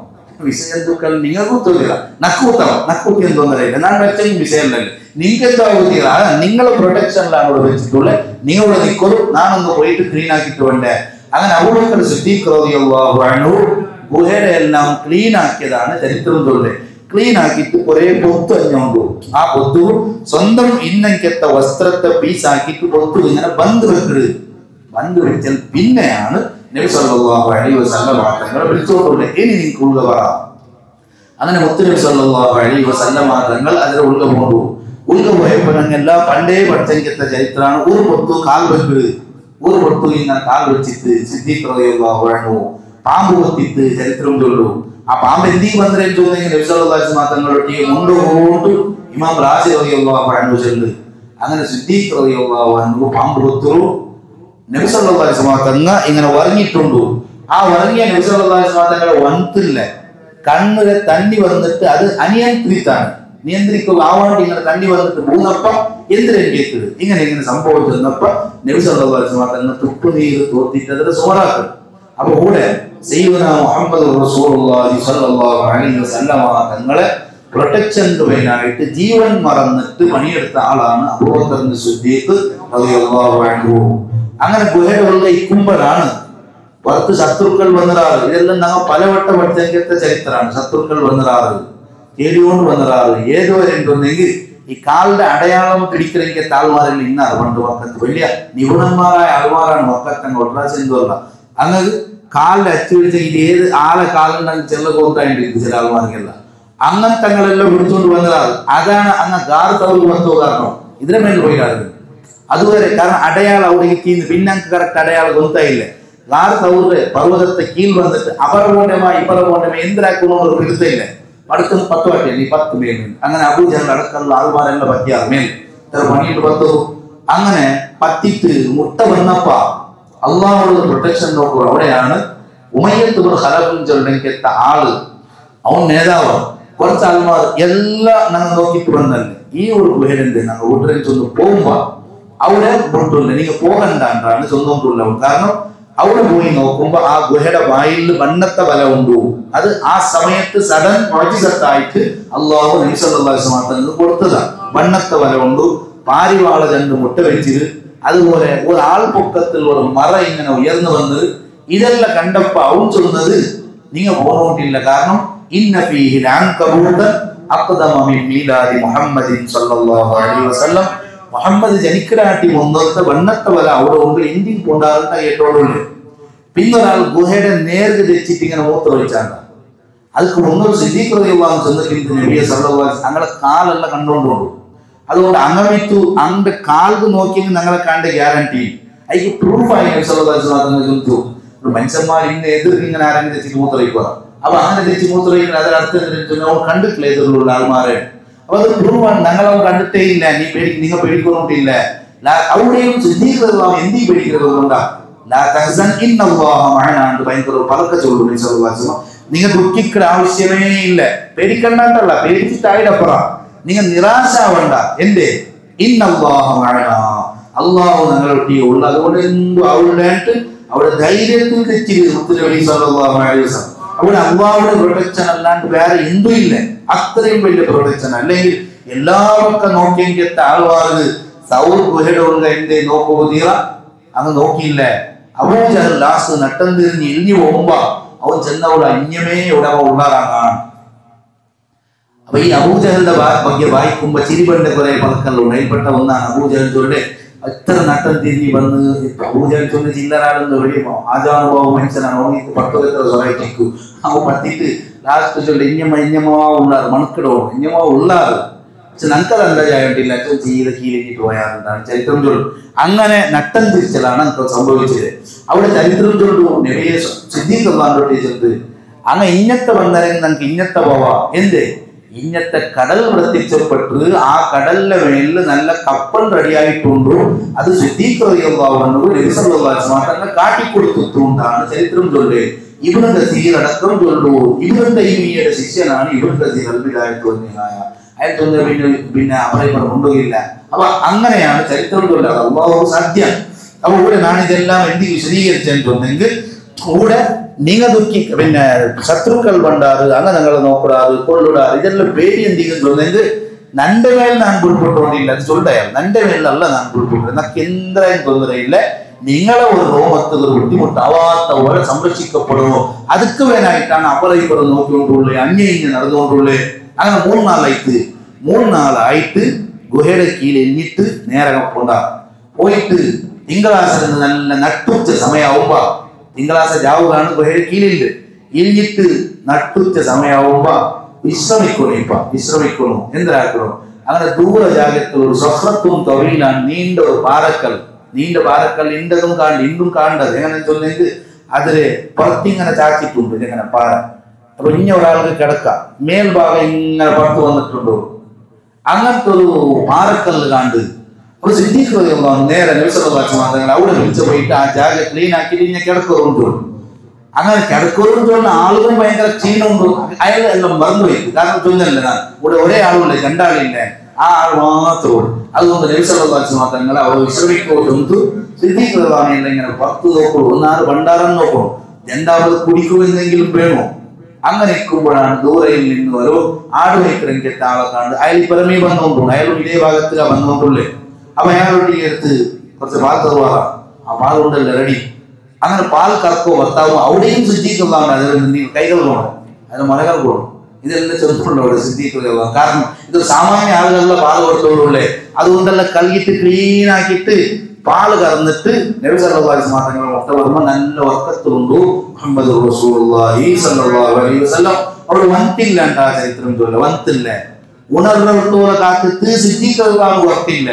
വിഷജന്തുക്കൾ നിങ്ങൾക്ക് ഉത്തമില്ല, നക്ക് ഉത്തമം. നക്കുത്തി എന്തോന്നറിയില്ല, ഞാൻ വെച്ചെങ്കിൽ വിഷയമല്ലേ, നിങ്ങൾക്ക് എന്താ ഉത്തിയില്ല. നിങ്ങളെ പ്രൊട്ടക്ഷനിലാണ് ഇവിടെ വെച്ചിട്ടുള്ളത്. നിങ്ങളിവിടെ നിൽക്കൊരു, ഞാനൊന്ന് പോയിട്ട് ക്ലീൻ ആക്കിയിട്ട് വേണ്ടേ. അങ്ങനെ അബൂബക്കർ സിദ്ദീഖ് റളിയല്ലാഹു അൻഹു ഗുഹയുടെ എല്ലാം ക്ലീൻ ആക്കിയതാണ് ചരിത്രം ചൊല്ലുന്നത്. ക്ലീൻ ആക്കിയിട്ട് കുറെ പൊത്ത് അഞ്ഞോണ്ടു. ആ പൊത്തു സ്വന്തം ഇന്നക്കത്തെ വസ്ത്രത്തെ പീസാക്കിയിട്ട് പൊത്തു ഇങ്ങനെ ബന്ദ് വെച്ചാൽ പിന്നെയാണ് നബി സല്ലല്ലാഹു അലൈഹി വസല്ലം തങ്ങളെ വിളിച്ചോണ്ടുള്ളത്. ഇനി നിങ്ങൾക്ക് ഉൾക പറ. അങ്ങനെ മുത്തുനബി സല്ലല്ലാഹു അലൈഹി വസല്ലം തങ്ങൾ അതിൽ ഉൾക പോയപ്പോൾ ഞങ്ങളെല്ലാം പണ്ടേ പഠിച്ചെങ്കിലത്തെ ചരിത്രമാണ്. ഒരു പൊത്തു കാൽ ഇങ്ങനെ കാൽ വെച്ചിട്ട് സിദ്ദീഖ് റളിയല്ലാഹു അൻഹു പാമ്പ് കൊത്തിട്ട് ചരിത്രം ചൊല്ലു. ആ പാമ്പ് എന്തി വന്നേ ചോദിച്ചെങ്കിൽ നബി സല്ലല്ലാഹു അലൈഹി വസല്ലം തങ്ങളുടെ മുണ്ടുകൊണ്ട് ഇമാം റാസി റളിയല്ലാഹു അൻഹു ചൊല്ലു. അങ്ങനെ സിദ്ദീഖ് റളിയല്ലാഹു അൻഹു പാമ്പ് കൊത്തു. നബി സല്ലല്ലാഹു അലൈഹി വസല്ലം തങ്ങ ഇങ്ങനെ ഉറങ്ങിയിട്ടുണ്ടു. ആ ഉറങ്ങിയ നബി സല്ലല്ലാഹു അലൈഹി വസല്ലം തങ്ങളെ വന്നില്ല, കണ്ണിലെ തണ്ണി വന്നിട്ട് അത് അനിയന്ത്രിത്താണ്, നിയന്ത്രിക്കുക ആവാണ്ട് ഇങ്ങനെ തണ്ണി വന്നിട്ട് മൂന്നപ്പ എന്തിനും കേൾക്കുന്നത് ഇങ്ങനെ സംഭവിച്ചിരുന്നപ്പ നബി സല്ലല്ലാഹു അലൈഹി വസല്ലം തങ്ങൾ തുപ്പുനീര് തോർത്തിട്ട് അതിന്റെ സോറാക്കും. അപ്പൊ കൂടെ സയ്യിദുനാ മുഹമ്മദ് റസൂലുള്ളാഹി സ്വല്ലല്ലാഹു അലൈഹി വസല്ലം തങ്ങളെ പ്രൊട്ടക്ഷന് വേണ്ടിയിട്ട് ജീവൻ മറന്നിട്ട് പണിയെടുത്ത ആളാണ് അബൂബക്കർ സിദ്ദീഖ് റളിയല്ലാഹു അൻഹു. അങ്ങനെ ഗുഹയുള്ള ഇക്കുമ്പോഴാണ് പുറത്ത് ശത്രുക്കൾ വന്നിറാറ്. ഇതെല്ലാം ഞങ്ങൾ പലവട്ടം പഠിച്ചെങ്കിലത്തെ ചരിത്രമാണ്. ശത്രുക്കൾ വന്നിറാറ്, തേടികൊണ്ട് വന്നിറാറ്. ഏതുവരെ ഉണ്ടെങ്കിൽ ഈ കാലിന്റെ അടയാളം പിടിക്കലെങ്കിൽ താൽമാരെല്ലാം ഇന്നാണ്. പണ്ട് മക്കത്ത് വലിയ നിപുണന്മാരായ ആൾമാരാണ് മക്കത്തങ്ങ് ഒട്ടറാശെന്തല്ല. അങ്ങനെ കാലിന്റെ അച്ചു പിടിച്ച ഇത് ഏത് ആളെ കാലുണ്ടെങ്കിൽ ചെല്ല കോത്തായിട്ട് ചില ആൾമാർക്കല്ല. അങ്ങനെ തങ്ങളെല്ലാം പിടിച്ചുകൊണ്ട് വന്നതാണ്. അതാണ് അങ്ങ് ഗാർ തൗർ വസ്തു കാരണം ഇതിനെ മേൽ പോയിട്ടാണ് അതുവരെ. കാരണം അടയാളം അവിടെ കീന്ന് പിന്നെ അങ്ങ് കറക്റ്റ് അടയാളം കൊത്തായില്ലേ. ഗാർ തൗറ് പർവ്വതത്തെ കീഴ് വന്നിട്ട് അവർ പോണ്ടമാ ഇപ്പറ പോണ്ടമ എന്തിനാക്കണോ പിടുത്തില്ല. അടുത്ത 10 വാട്ടില്ല, ഈ 10 മേൽ. അങ്ങനെ അബൂജഹൽ അടക്കമുള്ള ആൾമാരെല്ലാം പറ്റിയാറ് മേൽ പണിയിട്ട് 10. അങ്ങനെ പറ്റിട്ട് മുട്ട വന്നപ്പ അള്ളാഹുള്ള പ്രൊട്ടക്ഷൻ നോക്കുക. അവിടെയാണ് ഉമയ്യത്ത് ഇബ്നു ഖലഫിൻ ചൊല്ലിക്കെത്ത ആള്, അവൻ നേതാവ്. കുറച്ച് ആൾമാർ എല്ലാം ഞങ്ങൾ നോക്കിയിട്ട് വന്നല്ലേ ഈ ഒരു ഗുഹരുണ്ട്. ഞങ്ങൾ വീട്ടിൽ ചെന്ന് പോകുമ്പോ അവിടെ പൊട്ടില്ല, നിങ്ങൾ പോകണ്ടാണ്ടാണ് ചൊന്നുകൊണ്ടുള്ള. കാരണം അവിടെ പോയി നോക്കുമ്പോ ആ ഗുഹയുടെ വായിൽ വണ്ണത്തെ വല ഉണ്ടു. അത് ആ സമയത്ത് സഡൻ മുഅ്ജിസത്തായിട്ട് അല്ലാഹു നബി സല്ലല്ലാഹു അലൈഹി വസല്ലം കൊടുത്തതാണ്. വണ്ണത്തെ വല ഉണ്ടു, പാരിവാള 2 മുട്ട വെച്ചിട്ട്, അതുപോലെ ഒരു ആൾപ്പൊക്കത്തിൽ ഒരു മറ ഇങ്ങനെ ഉയർന്നു വന്നത്. ഇതെല്ലാം കണ്ടപ്പോ അവൻ ചൊന്നത് நீங்க போனோட்டில்ல. காரணம் இன்ன ஃபீஹி லஅன்கபூத அக்தம மின் மீலாதி முஹம்மதின் ஸல்லல்லாஹு அலைஹி வஸல்லம். മുഹമ്മദ് ജനിക്കലാട്ടി മുന്നത്തെ വണ്ണത്തെ വല അവിടെ കൊണ്ട് ഇന്ത്യൻ കൊണ്ടാകുന്ന ഏറ്റവും പിന്നൊരാൾ ഗുഹയുടെ നേർക്ക് തെച്ചിട്ട് ഇങ്ങനെ മൂത്രമൊഴിച്ചാണ്. அதுக்கு முன்னொரு சித்திக் ரலியல்லாஹு அன்ஹு നബിയെ സല്ലല്ലാഹു അലൈഹി ഞങ്ങളെ കാലെല്ലാം കണ്ടുകൊണ്ടുള്ളൂ. അതുകൊണ്ട് അങ്ങമിത്തു അന്റെ കാൽക്ക് നോക്കിയെങ്കിൽ ഞങ്ങളെ കണ്ട ഗ്യാരണ്ടി അതിക്ക് പ്രൂഫായി നബി സല്ലല്ലാഹു അലൈഹി വസല്ലം. മനുഷ്യന്മാർ ഇന്ന് എതിർക്ക് ഇങ്ങനെ ആരെങ്കിലും തെച്ചിട്ട് മൂത്രമൊഴിക്കുക. അപ്പൊ അങ്ങനെ തെച്ച് മൂത്രമൊഴിക്കുന്നത് അതിൽ അടുത്ത് കണ്ടിട്ടില്ല എതിർലുള്ള ആൾമാരെ. അപ്പൊ അത് പ്രൂഫാണ്. ഞങ്ങളവൻ കണ്ടിട്ടേ ഇല്ല. നിങ്ങൾ പേടിക്കൊണ്ടില്ല. അവിടെയും സിദ്ദീഖ് റളിയല്ലാഹു അൻഹു എന്തി പേടിക്കുന്നതുകൊണ്ടാ ഭയങ്കര പലക്കെ ചൊല്ലു നബി സല്ലല്ലാഹു അലൈഹി വസല്ലം. നിങ്ങൾ ദുഃഖിക്കേണ്ട ആവശ്യമേ ഇല്ല. പേടിക്കണ്ടല്ല, പേടിച്ചിട്ടായിടപ്പുറം നിങ്ങൾ നിരാശാവണ്ട. എന്റെ ഇന്നല്ലാഹ മഅനാ, അല്ലാഹു ഞങ്ങളൊട്ടി ഉള്ള. അതുകൊണ്ട് എന്തും അവളുടെ അവിടെ ധൈര്യത്തിൽ തെറ്റി നബി സല്ലല്ലാഹു അലൈഹി വസല്ലം. അവിടെ അല്ലാഹുവിന്റെ പ്രൊട്ടക്ഷൻ അല്ലാണ്ട് വേറെ എന്തും ഇല്ല. അത്രയും വലിയ പ്രൊട്ടക്ഷൻ. അല്ലെങ്കിൽ എല്ലാവർക്ക് നോക്കിയെങ്കിൽ ആൾവാറ് സൗർ ഗുഹയുടെ ഉള്ള എന്റെ നോക്കൂ തീറ അങ്ങ് നോക്കിയില്ല. അബൂജഹൽ ലാസ്റ്റ് നട്ടം തിരിഞ്ഞ് ഇഴിഞ്ഞു പോകുമ്പോ അവൻ ചെന്നവിടെ അന്യമേ ഉടമ ഉള്ളാറാണ്. അപ്പൊ ഈ അബൂജഹലിന്റെ ಬಗ್ಗೆ വായിക്കുമ്പോ ചിരിപണ്ട കുറെ പലക്കല്ലുണ്ട്. അതിൽപ്പെട്ട ഒന്നാണ് അബൂജഹൽ ചൊല്ലെ എത്ര നട്ടം തിരിഞ്ഞ് വന്ന് അബൂജഹൽ ചൊല്ല് ചില്ലറാണെന്ന് പറയുമ്പോ ആജാനുഭാവ മനുഷ്യനാണ്. അവനിക്ക് പട്ടൊക്കെ സഹായിക്കും. അവൻ പത്തിട്ട് ലാസ്റ്റ് ചൊല്ലി ഇഞ്ഞമ്മ ഉള്ളാറ് മണക്കിടോ ഇഞ്ഞമ്മ ഉള്ളാറ്. പക്ഷെ നമുക്കത് എന്തായിട്ടില്ല. അച്ഛൻ ചെയ്ത് കീഴിട്ട് പോയാറുണ്ടാണ് ചരിത്രം ചൊല്ലും. അങ്ങനെ നട്ടം തിരിച്ചലാണ് നമുക്ക് സംഭവിച്ചത്. അവിടെ ചരിത്രം ചൊല്ലു നബിയെ സിദ്ദീഖ് റളിയല്ലാഹു അൻഹു അങ്ങ് ഇഞ്ഞത്തെ വന്നരം നമുക്ക് ഇഞ്ഞത്തെ പോവാ. എന്ത് ഇഞ്ഞത്തെ കടൽ പ്രത്യക്ഷപ്പെട്ട് ആ കടലിന്റെ മേലിൽ നല്ല കപ്പൽ റെഡിയായിട്ടുണ്ടോ അത് സിദ്ദീഖ് റളിയല്ലാഹു അൻഹു നബി സല്ലല്ലാഹു അലൈഹി വസല്ലം കാട്ടിക്കൊടുത്തുകൊണ്ടാണ് ചരിത്രം ചൊല്ല്. ഇബ്നു കസീർ അടക്കം ചൊല്ലു. ഇബ്നു തൈമിയ്യയുടെ ശിഷ്യനാണ് ഇബ്നു കസീർ അൽ-ബിദായത്തു വൻ-നിഹായ. പിന്നെ അവരെ കൊണ്ടുപോയില്ല. അപ്പൊ അങ്ങനെയാണ് ചരിത്രം ചൊല്ലാതെ അല്ലാഹു സാധ്യം. അപ്പൊ ഇവിടെ ഞാനിതെല്ലാം എന്ത് വിശദീകരിച്ചെങ്കിൽ കൂടെ നിങ്ങൾ ദുഃഖി പിന്നെ ശത്രുക്കൾ പണ്ടാറ് അങ്ങനെ ഞങ്ങളെ നോക്കിടാറ് കൊള്ളിടാറ് ഇതെല്ലാം പേടി എന്തെങ്കിലും ചൊന്നെങ്കിൽ നന്റെ മേൽ ഞാൻ ഉൾപ്പെട്ടുകൊണ്ടില്ല. അത് ചൊല്ലയാൽ നന്റെ മേലല്ല ഞാൻ ഉൾപ്പെട്ടു. നമുക്ക് എന്തായാലും തൊന്നരയില്ല. നിങ്ങളെ ഒരു റോമത്ത് ഒരു ബുദ്ധിമുട്ടാവാത്ത പോലെ സംരക്ഷിക്കപ്പെടുമോ അതുക്ക് വേനായിട്ടാണ് അപ്പുറം നോക്കിക്കൊണ്ടുള്ളേ അന്യം നടന്നുകൊണ്ടുള്ളേ. അങ്ങനെ 3 നാളായിട്ട് ഗുഹയുടെ കീഴിൽ എണ്ണിട്ട് നേരെ പോയിട്ട് തിങ്കളാശ നല്ല നട്ടുച്ച സമയമാവുമ്പോ തിങ്കളാശ ജാവുകയാണ് ഗുഹയുടെ കീഴിൽ എണ്ണിട്ട് നട്ടുച്ച സമയമാവുമ്പോ വിശ്രമിക്കണു എന്തിനാക്കണു. അങ്ങനെ ദൂര ജാഗത്തുള്ള ഒരു സ്വഹ്റത്തും തൊഴിലാണ് നീണ്ട ഒരു പാറക്കൽ. ഇണ്ടതും ഇണ്ടും കാണേണ്ടത് എങ്ങനെ ചൊല്ലെങ്കിൽ അതില് പുറത്തിങ്ങനെ ചാച്ചിട്ടുണ്ട് ഇങ്ങനെ പാറ. അപ്പൊ ഇന്ന ഒരാൾക്ക് കിടക്കാം. മേൽഭാഗം ഇങ്ങനെ പുറത്ത് വന്നിട്ടുണ്ടോ അങ്ങനത്തെ ഒരു പാറക്കല്ല് കാണ്ട് ഒരു സിദ്ദീഖ് റളിയല്ലാഹു അൻഹു നേരെ നബി സല്ലല്ലാഹു അലൈഹി വസല്ലം അവിടെ വിളിച്ചു പോയിട്ട് ആ ജാഗ ക്ലീൻ ആക്കിയിട്ട് ഇങ്ങനെ കിടക്കുന്നുണ്ട്. അങ്ങനെ കിടക്കുന്നുണ്ട്. ആളുകൾ ഭയങ്കര ക്ഷീണമുണ്ട്. അയാൾ എല്ലാം മറന്നു പോയി. കാരണം ചൊന്നല്ല ഞാൻ ഇവിടെ ഒരേ ആളുമില്ല, 2 ആളില്ല, ആ ആൾ മാത്രമുള്ളൂ. അതുകൊണ്ട് നബി സല്ലല്ലാഹു അലൈഹി വസല്ലം അവർ വിശ്രമിക്കോട്ട് സിദ്ദീഖ് റളിയല്ലാഹു അൻഹു ഇങ്ങനെ പുറത്ത് നോക്കൂ. ഒന്നാറ് ഭണ്ഡാരം നോക്കൂ. രണ്ടാമത് കുടിക്കുമെന്നെങ്കിലും വേണോ. അങ്ങനെ ഇരിക്കുമ്പോഴാണ് ദൂരയിൽ നിന്ന് ഒരു ആടുമേക്കറിന്റെ ആളെ കാണുന്നത്. അയാൾ പുറമേ വന്നുകൊണ്ടുള്ളൂ. അയാളും ഇതേ ഭാഗത്തിലാണ് വന്നുകൊണ്ടുള്ളേ. അപ്പൊ അയാളോട്ട് എടുത്ത് കുറച്ച് പാൽ തരുവാറ. ആ പാൽ കൊണ്ടല്ല റെഡി. അങ്ങനെ പാൽ കറക്കോ ഭർത്താവോ അവിടെയും സിദ്ദീഖുള്ളതാണ്. അതിൽ കൈകൾ പോകണം, അതിന് മലകൾ പോകണം. ഇതെല്ലാം ചെറുപ്പുണ്ടോ അവിടെ സിദ്ദീഖുള്ള. കാരണം ഇത് സാമാന്യ ആളുകളുടെ പാൽ കൊടുത്തോളൂല്ലേ. അതുകൊണ്ടെല്ലാം കഴുകിയിട്ട് ക്ലീൻ ആക്കിയിട്ട് പാല് കറന്നിട്ട് നബി സല്ലല്ലാഹു അലൈഹി വസല്ലം മൊത്തം നല്ല വർക്കത്തുണ്ടു മുഹമ്മദ് റസൂലുള്ളാഹി സ്വല്ലല്ലാഹു അലൈഹി വസല്ലം. അവിടെ വന്നില്ല. ആ ചരിത്രം ചൊല്ല വന്നില്ല. ഉണർന്നോളെ കാത്തിട്ട് സിദ്ദീഖ് വർക്കില്ല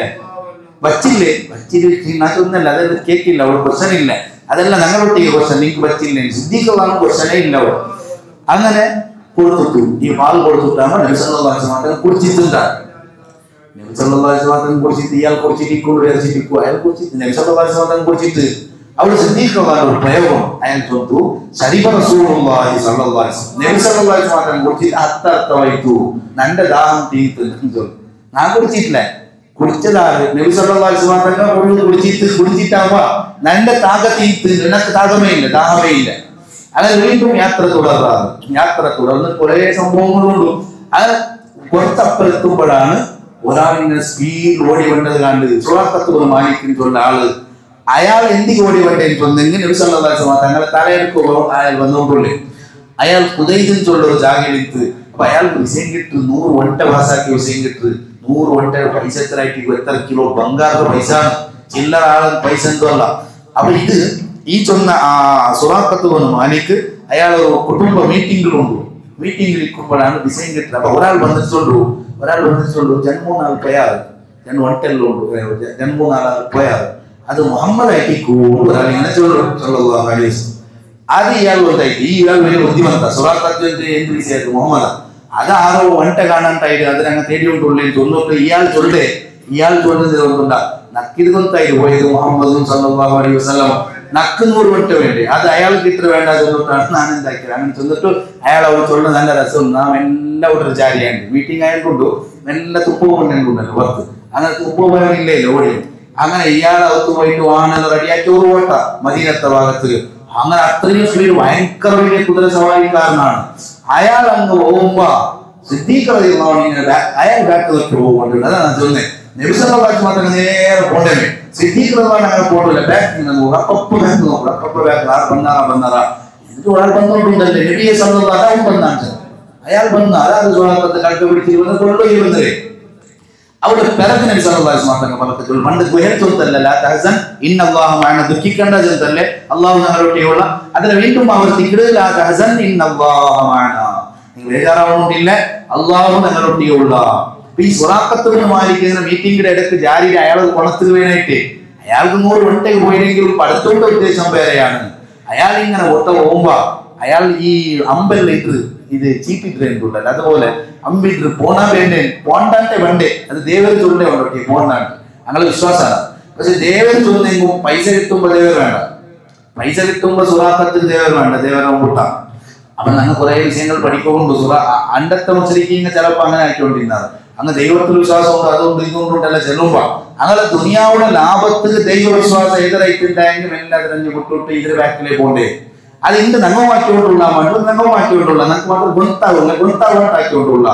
വച്ചില്ലേ വച്ചില്ല. അതെല്ലാം കേക്കില്ല. അവിടെ ക്വസ്റ്റൻ ഇല്ല. അതെല്ലാം ഞങ്ങളൊട്ടിക്ക് ക്വസ്റ്റൻ. നിങ്ങൾക്ക് പറ്റില്ല. സിദ്ദീഖ് ക്വസ്റ്റനേ ഇല്ല. അങ്ങനെ കൊടുത്തിട്ടു. ഈ പാൽ കൊടുത്തിട്ടാണ് നബി സല്ലല്ലാഹു അലൈഹി വസല്ലം കുടിച്ചിട്ടുണ്ടാണ്. നബി സല്ലല്ലാഹു അലൈഹി വസല്ലം കുടിച്ചിട്ട് ഇയാൾ കുടിച്ചിട്ടിരിക്കും അയാൾ കുടിച്ചിട്ട് നബി സല്ലല്ലാഹു അലൈഹി വസല്ലം കുടിച്ചിട്ട് അവിടെ സിദ്ദീഖുള്ള ഒരു പ്രയോഗം അയാൾ ചൊല്ലു. ശരീബ റസൂലുള്ളാഹി സ്വല്ലല്ലാഹു അലൈഹി വസല്ലം നബി സല്ലല്ലാഹു അലൈഹി വസല്ലം കുടിച്ചിട്ട് അത്തർത്തവൈതു നന്റെ ദാഹം തീർത്ത്. ഞാൻ കുടിച്ചിട്ടില്ല. കുടിച്ചതാണ് നബി സല്ലല്ലാഹു അലൈഹി വസല്ലം കുടിച്ചിട്ടാവുമ്പോ നന്റെ താക തീർത്ത്. നിനക്ക് താകമേ ഇല്ല, ദാഹമേ ഇല്ല. അങ്ങനെ വീണ്ടും യാത്ര തുടർന്ന് കുറെ സംഭവങ്ങളുണ്ട്. അത് കുറച്ചപ്പുറത്തുമ്പോഴാണ് ഒരാളിങ്ങനെ സ്പീഡ് ഓടി വേണ്ടത് കണ്ട് സുറാഖത്ത് മാലിക്കിനുള്ള ആള് അയാൾ എന്തിക്ക് ഓടി വേണ്ടതെന്ന് ചൊന്നെങ്കിൽ നബി സല്ലല്ലാഹു അലൈഹി വസല്ലം തങ്ങളെ തലയെടുക്കുമ്പോൾ അയാൾ വന്നുകൊണ്ടുള്ളേ. അയാൾ കുതൈദെന്ന് ചൊല്ലൊരു ജാഗയിലിത്ത് അപ്പൊ അയാൾക്ക് വിഷയം കിട്ടു 100 ഒട്ട ഭാഷാക്കി വിഷയം കിട്ടു 100 ഒട്ട പൈസ എത്ര കിലോ ബംഗാറിന്റെ പൈസ ചില്ലറ ആളെ പൈസ എന്തോ അല്ല. അപ്പൊ ഇത് ഈ ചൊന്ന സുറാഖത്ത് വന്ന മാലിക് അയാൾ കുടുംബ മീറ്റിംഗിൽ ഇരിക്കുമ്പോഴാണ് വിഷയം കിട്ടുന്നത്. അപ്പൊ ഒരാൾ വന്നിട്ടുള്ളൂ ജന്മൂന്നാൾ പോയാൽ ജന്മൂന്നാൾ പോയാൽ അത് മുഹമ്മദ് ആയിക്കൂ ഒരാൾ ഇങ്ങനെ ചൊല്ലുക. അത് ഇയാൾ ഉണ്ടായിട്ട് ഇയാൾ വലിയ ബുദ്ധിമത്ത സുറാഖത്ത് എന്ത് വിഷയമായിരുന്നു മുഹമ്മദ് അത് ആരോ ഒട്ട കാണാണ്ടായിട്ട് അതിനങ്ങ് തേടിക്കൊണ്ടുള്ളേ ചൊന്നിട്ട് ഇയാൾ ചൊല്ലുന്നത് കൊണ്ടുണ്ട നക്കിത് കൊണ്ടായിട്ട് പോയത് മുഹമ്മദും സല്ലല്ലാഹു അലൈഹി വസല്ലം നക്ക് 100 വട്ട വേണ്ടി അത് അയാൾക്ക് ഇത്ര വേണ്ട ചെന്നിട്ടാണ് ഞാൻ എന്താക്കിയത്. അങ്ങനെ ചെന്നിട്ട് അയാൾ അവർ ചൊല്ലുന്ന നല്ല രസം നാം എല്ലാവരും ചാരിയാണ്ട് മീറ്റിംഗ് ആയതുകൊണ്ടു നല്ല തുപ്പവും കൊണ്ടുണ്ടല്ലോ പുറത്ത് അങ്ങനെ തുപ്പവും ഇല്ലേ ഓടി അങ്ങനെ ഇയാൾ അകത്ത് പോയിട്ട് വാഹനം റെഡിയാക്കി ഒരു ഓട്ട മദീനത്തെ ഭാഗത്ത് അങ്ങനെ അത്രയും സ്പീഡ് ഭയങ്കര വലിയ കുതിര സവാരിക്കാരനാണ്. അയാൾ അങ്ങ് പോകുമ്പോ സിദ്ദീഖ് റളിയല്ലാഹു അൻഹു അയാൾ ബാക്ക് വെച്ച് പോകുന്നുണ്ട്. അതാണ് ഞാൻ ചൊല്ലുന്നത്. നബി സല്ലല്ലാഹു അലൈഹി വസല്ലം നേരെ പോണ്ടേ സിദ്ദീഖ് റളിയല്ലാഹു അൻഹു പോകില്ല ബാക്ക് ബന്നാറ എന്നിട്ട് ഒരാൾ വന്നോണ്ടുണ്ടല്ലേ നബിയെ സല്ലല്ലാഹു അലൈഹി വസല്ലം അയാൾ വന്ന അതായത് സുഹാബത്ത് കൽക്ക് പിടിച്ചിരുന്നത് കൊണ്ടുപോയിരുന്നത് അവിടെ പിറക്ക് നബി സല്ലല്ലാഹു അലൈഹി വസല്ലം പറഞ്ഞു പണ്ട് ഗുഹൽ ചൊല്ലല്ല ലാ തഹസൻ ഇന്നല്ലാഹു മഅന ദുഃഖിക്കണ്ട ചെന്നല്ലേ അല്ലാഹു ഞങ്ങളോടെയുള്ള അതിനെ വീണ്ടും ആവർത്തിക്കരുത് ലാ തഹസൻ ഇന്നല്ലാഹു മഅന നിങ്ങൾ ബേജാറാവുന്നില്ല അല്ലാഹു ഞങ്ങളോടെയുള്ള. ഈ സുറാഖത്ത് മാലിക്കുന്ന മീറ്റിംഗിന്റെ ഇടയ്ക്ക് ജാരിയിൽ അയാൾ കുളത്തിന് വേണായിട്ട് അയാൾക്ക് 100 വട്ടേക്ക് പോയില്ലെങ്കിൽ പഠിത്തത്തിന്റെ ഉദ്ദേശം വേറെയാണ്. അയാൾ ഇങ്ങനെ ഒട്ട പോകുമ്പോ അയാൾ ഈ അമ്പലിട്ട് ഇത് ചീപ്പിട്ടുണ്ടല്ലോ അതുപോലെ അമ്പിട്ട് പോണാ വേണ്ടേ പോണ്ടാട്ടെ വേണ്ടേ അത് ദേവർ ചൊല്ലേ ഉണ്ടോ പോണ്ടാണ്ട് അങ്ങനെ വിശ്വാസമാണ്. പക്ഷെ ദേവർ ചൊല്ലുമ്പോൾ പൈസ കിട്ടുമ്പോ ദേവർ വേണ്ട, പൈസ കിട്ടുമ്പോ സുറാഖത്തിന് ദേവർ വേണ്ട, ദേവനെ കൂട്ടാം. അപ്പൊ ഞങ്ങൾ കുറെ വിഷയങ്ങൾ പഠിക്കുമ്പോൾ അണ്ടത്തെ മുസ്ലിക്ക് ചിലപ്പോ അങ്ങനെ ആക്കിക്കൊണ്ടിരുന്നത് അങ്ങ് ദൈവത്തിൽ വിശ്വാസം ഉണ്ട് അതുകൊണ്ട് ഇതുകൊണ്ടല്ല ചെല്ലുമ്പോ അങ്ങനെ ദുനിയാവുടെ ലാഭത്തിൽ ദൈവവിശ്വാസം ഏതൊരായിട്ടുണ്ടായെങ്കിലും എല്ലാം തിരഞ്ഞു വിട്ടിട്ട് ഇതിന് ബാക്കിലേക്ക് പോണ്ടേ അത് ഇന്ന് ഞങ്ങൾ മാറ്റിക്കൊണ്ടുള്ള മണ്ണും ഞങ്ങൾ മാറ്റിക്കൊണ്ടുള്ള ഞങ്ങൾക്ക് മാത്രം ഗുണത്താക്കിക്കൊണ്ടുള്ള